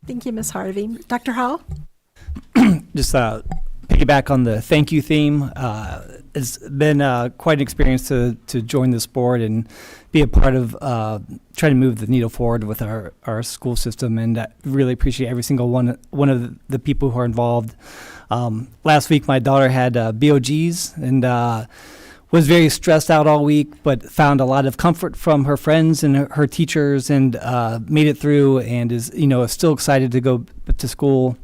Thank you, Ms. Harvey. Dr. Hall? Just piggyback on the thank you theme. It's been quite an experience to join this board and be a part of trying to move the needle forward with our school system, and I really appreciate every single one of the people who are involved. Last week, my daughter had BOGs and was very stressed out all week, but found a lot of comfort from her friends and her teachers, and made it through, and is still excited to go to school.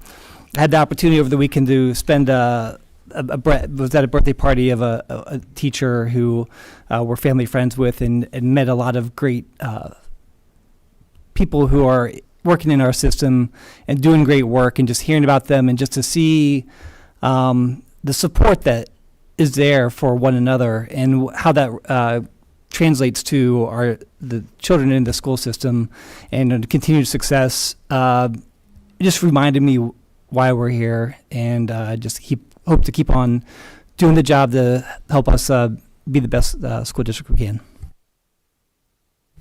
I had the opportunity over the weekend to spend was at a birthday party of a teacher who we're family friends with, and met a lot of great people who are working in our system and doing great work, and just hearing about them, and just to see the support that is there for one another, and how that translates to the children in the school system, and continued success. It just reminded me why we're here, and just hope to keep on doing the job to help us be the best school district we can.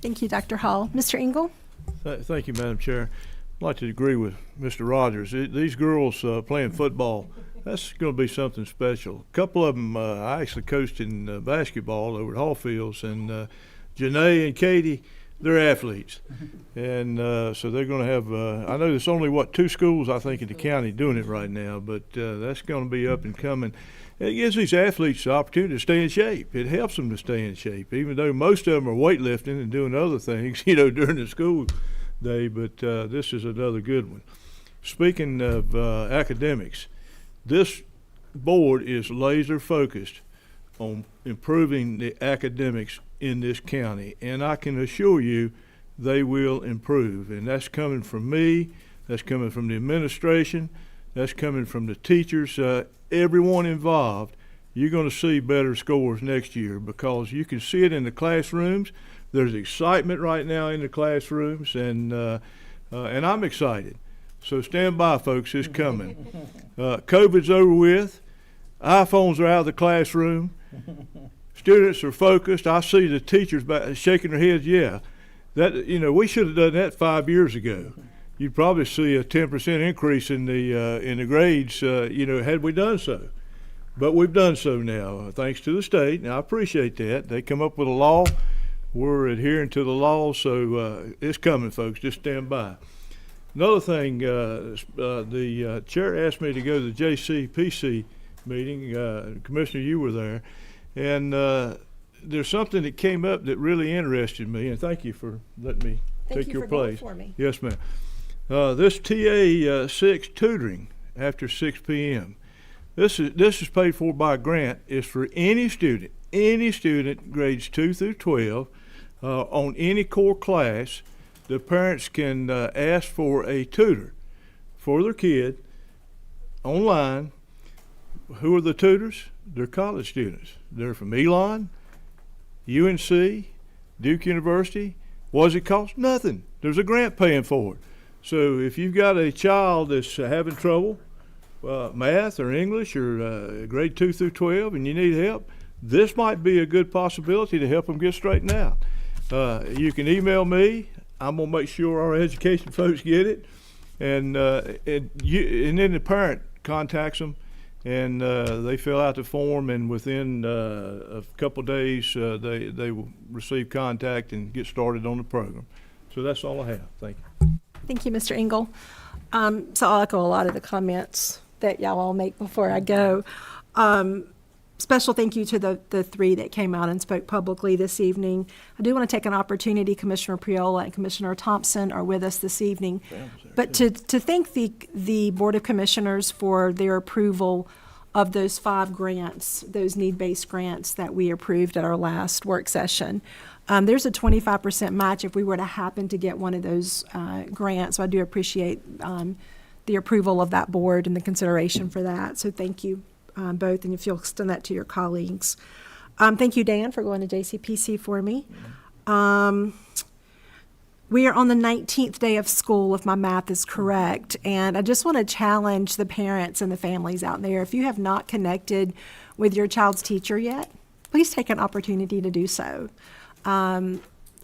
Thank you, Dr. Hall. Mr. Engel? Thank you, Madam Chair. I'd like to agree with Mr. Rogers. These girls playing football, that's going to be something special. A couple of them, I actually coached in basketball over at Hallfields, and Janae and Katie, they're athletes. And so they're going to have, I know there's only, 2 schools, I think, in the county doing it right now, but that's going to be up and coming. It gives these athletes the opportunity to stay in shape. It helps them to stay in shape, even though most of them are weightlifting and doing other things, during the school day. But this is another good one. Speaking of academics, this board is laser focused on improving the academics in this county, and I can assure you they will improve. And that's coming from me, that's coming from the administration, that's coming from the teachers, everyone involved. You're going to see better scores next year because you can see it in the classrooms. There's excitement right now in the classrooms, and I'm excited. So stand by, folks, it's coming. COVID's over with. iPhones are out of the classroom. Students are focused. I see the teachers shaking their heads. Yeah, that we should have done that 5 years ago. You'd probably see a 10% increase in the grades, had we done so. But we've done so now, thanks to the state, and I appreciate that. They come up with a law. We're adhering to the law, so it's coming, folks. Just stand by. Another thing, the chair asked me to go to the JCPC meeting. Commissioner, you were there. And there's something that came up that really interested me, and thank you for letting me take your place. Thank you for going for me. Yes, ma'am. This TA 6 tutoring after 6 p.m. This is paid for by a grant. It's for any student grades 2 through 12 on any core class. The parents can ask for a tutor for their kid online. Who are the tutors? They're college students. They're from Elon, UNC, Duke University. What does it cost? Nothing. There's a grant paying for it. So if you've got a child that's having trouble, math or English or grade 2 through 12, and you need help, this might be a good possibility to help them get straightened out. You can email me. I'm gonna make sure our education folks get it, and then the parent contacts them, and they fill out the form, and within a couple of days they will receive contact and get started on the program. So that's all I have. Thank you. Thank you, Mr. Engel. So I'll echo a lot of the comments that y'all all make before I go. Special thank you to the 3 that came out and spoke publicly this evening. I do want to take an opportunity, Commissioner Priola and Commissioner Thompson are with us this evening, but to thank the Board of Commissioners for their approval of those 5 grants, those need-based grants that we approved at our last work session. There's a 25% match if we were to happen to get one of those grants, so I do appreciate the approval of that board and the consideration for that, so thank you. Both, and if you'll extend that to your colleagues. Thank you, Dan, for going to JCPC for me. We are on the 19th day of school, if my math is correct, and I just want to challenge the parents and the families out there. If you have not connected with your child's teacher yet, please take an opportunity to do so.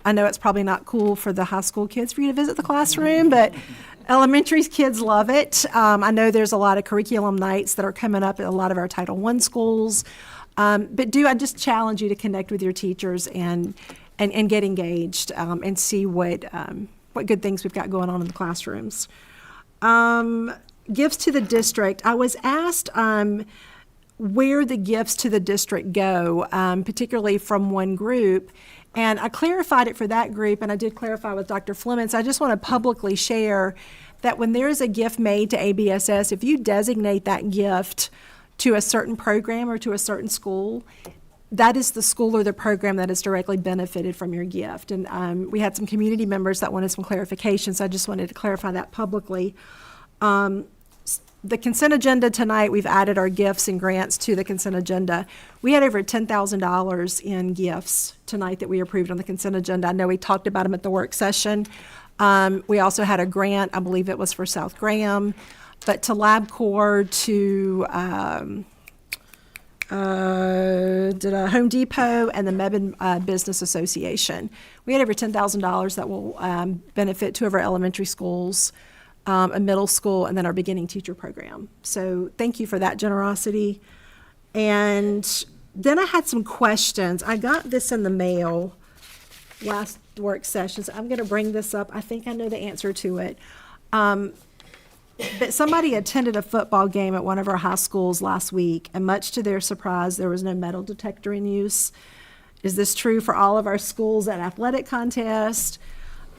I know it's probably not cool for the high school kids for you to visit the classroom, but elementary kids love it. I know there's a lot of curriculum nights that are coming up at a lot of our Title I schools. But I just challenge you to connect with your teachers and get engaged and see what good things we've got going on in the classrooms. Gifts to the district. I was asked where the gifts to the district go, particularly from one group. And I clarified it for that group, and I did clarify with Dr. Fleming. So I just want to publicly share that when there is a gift made to ABSS, if you designate that gift to a certain program or to a certain school, that is the school or the program that has directly benefited from your gift. And we had some community members that wanted some clarification, so I just wanted to clarify that publicly. The consent agenda tonight, we've added our gifts and grants to the consent agenda. We had over $10,000 in gifts tonight that we approved on the consent agenda. I know we talked about them at the work session. We also had a grant, I believe it was for South Graham, but to LabCorp, to Home Depot, and the Mebane Business Association. We had over $10,000 that will benefit 2 of our elementary schools, a middle school, and then our beginning teacher program. So thank you for that generosity. And then I had some questions. I got this in the mail work sessions. I'm going to bring this up. I think I know the answer to it. But somebody attended a football game at one of our high schools last week, and much to their surprise, there was no metal detector in use. Is this true for all of our schools at athletic contest?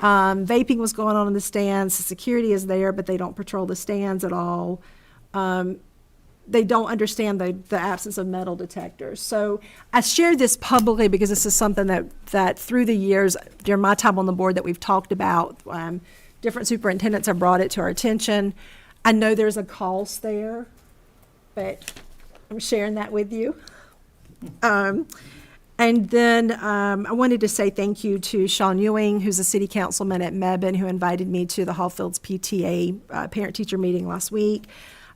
Vaping was going on in the stands. The security is there, but they don't patrol the stands at all. They don't understand the absence of metal detectors. So I shared this publicly because this is something that through the years, during my time on the board, that we've talked about. Different superintendents have brought it to our attention. I know there's a cost there, but I'm sharing that with you. And then I wanted to say thank you to Sean Ewing, who's a city councilman at Mebane, who invited me to the Hallfields PTA parent-teacher meeting last week.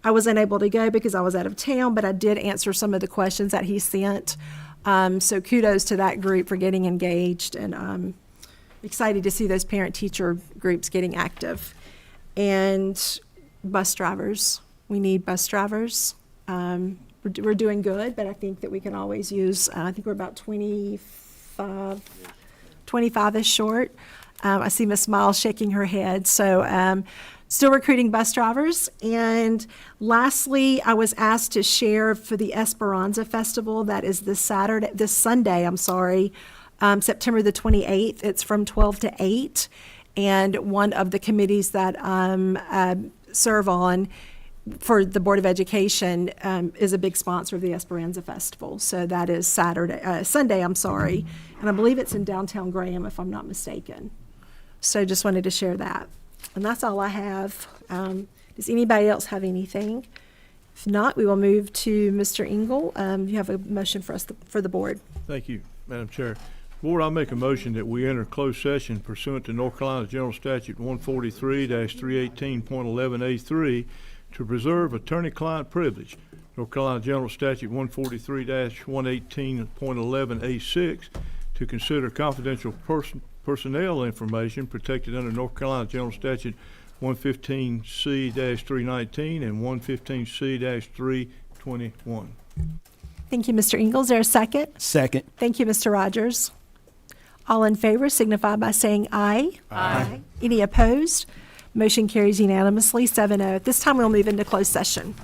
I was unable to go because I was out of town, but I did answer some of the questions that he sent. So kudos to that group for getting engaged, and excited to see those parent-teacher groups getting active. And bus drivers, we need bus drivers. We're doing good, but I think that we can always use, I think we're about 25-ish short. I see Ms. Miles shaking her head. So still recruiting bus drivers. And lastly, I was asked to share for the Esperanza Festival. That is this Sunday, September the 28th. It's from 12 to 8. And one of the committees that serve on for the Board of Education is a big sponsor of the Esperanza Festival. So that is Sunday, and I believe it's in downtown Graham, if I'm not mistaken. So just wanted to share that. And that's all I have. Does anybody else have anything? If not, we will move to Mr. Engel. You have a motion for us, for the board. Thank you, Madam Chair. Board, I'll make a motion that we enter closed session pursuant to North Carolina General Statute 143-318.11A3 to preserve attorney-client privilege. North Carolina General Statute 143-118.11A6 to consider confidential personnel information protected under North Carolina General Statute 115C-319 and 115C-321. Thank you, Mr. Engel. Is there a second? Second. Thank you, Mr. Rogers. All in favor signify by saying aye. Aye. Any opposed? Motion carries unanimously, 7-0. At this time, we'll move into closed session.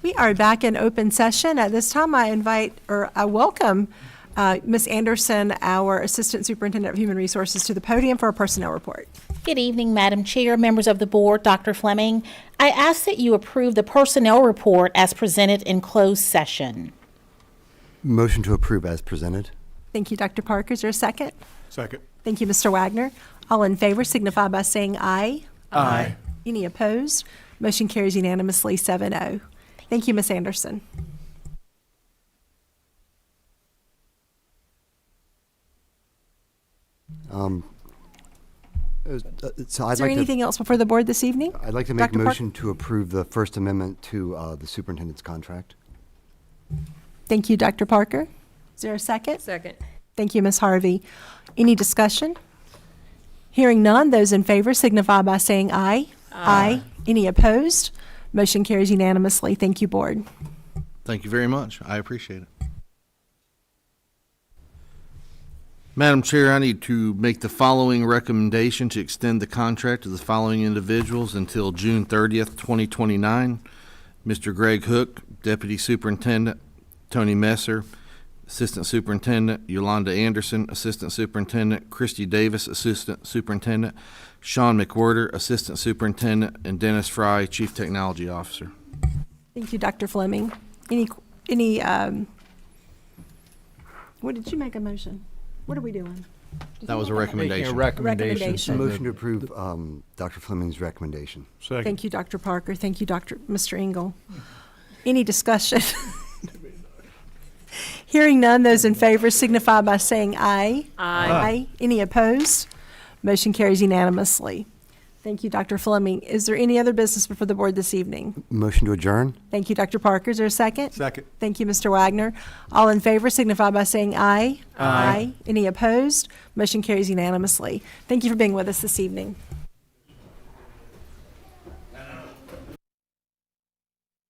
We are back in open session. At this time, I welcome Ms. Anderson, our Assistant Superintendent of Human Resources, to the podium for a personnel report. Good evening, Madam Chair, members of the board, Dr. Fleming. I ask that you approve the personnel report as presented in closed session. Motion to approve as presented. Thank you, Dr. Parker. Is there a second? Second. Thank you, Mr. Wagner. All in favor signify by saying aye. Aye. Any opposed? Motion carries unanimously 7-0. Thank you, Ms. Anderson. So Is there anything else before the board this evening? I'd like to make a Dr. motion to approve the First Amendment to the superintendent's contract. Thank you, Dr. Parker. Is there a second? Second. Thank you, Ms. Harvey. Any discussion? Hearing none, those in favor signify by saying aye. Aye. Any opposed? Motion carries unanimously. Thank you, board. Thank you very much. I appreciate it. Madam Chair, I need to make the following recommendation to extend the contract to the following individuals until June 30th, 2029. Mr. Greg Hook, Deputy Superintendent, Tony Messer, Assistant Superintendent, Yolanda Anderson, Assistant Superintendent, Christy Davis, Assistant Superintendent, Sean McWhirter, Assistant Superintendent, and Dennis Fry, Chief Technology Officer. Thank you, Dr. Fleming. What did you make a motion? What are we doing? That was a recommendation. Recommendation. Motion to approve Dr. Fleming's recommendation. Second. Thank you, Dr. Parker. Thank you, Mr. Engel. Any discussion? Hearing none, those in favor signify by saying aye. Aye. Any opposed? Motion carries unanimously. Thank you, Dr. Fleming. Is there any other business before the board this evening? Motion to adjourn. Thank you, Dr. Parker. Is there a second? Second. Thank you, Mr. Wagner. All in favor signify by saying aye. Aye. Any opposed? Motion carries unanimously. Thank you for being with us this evening.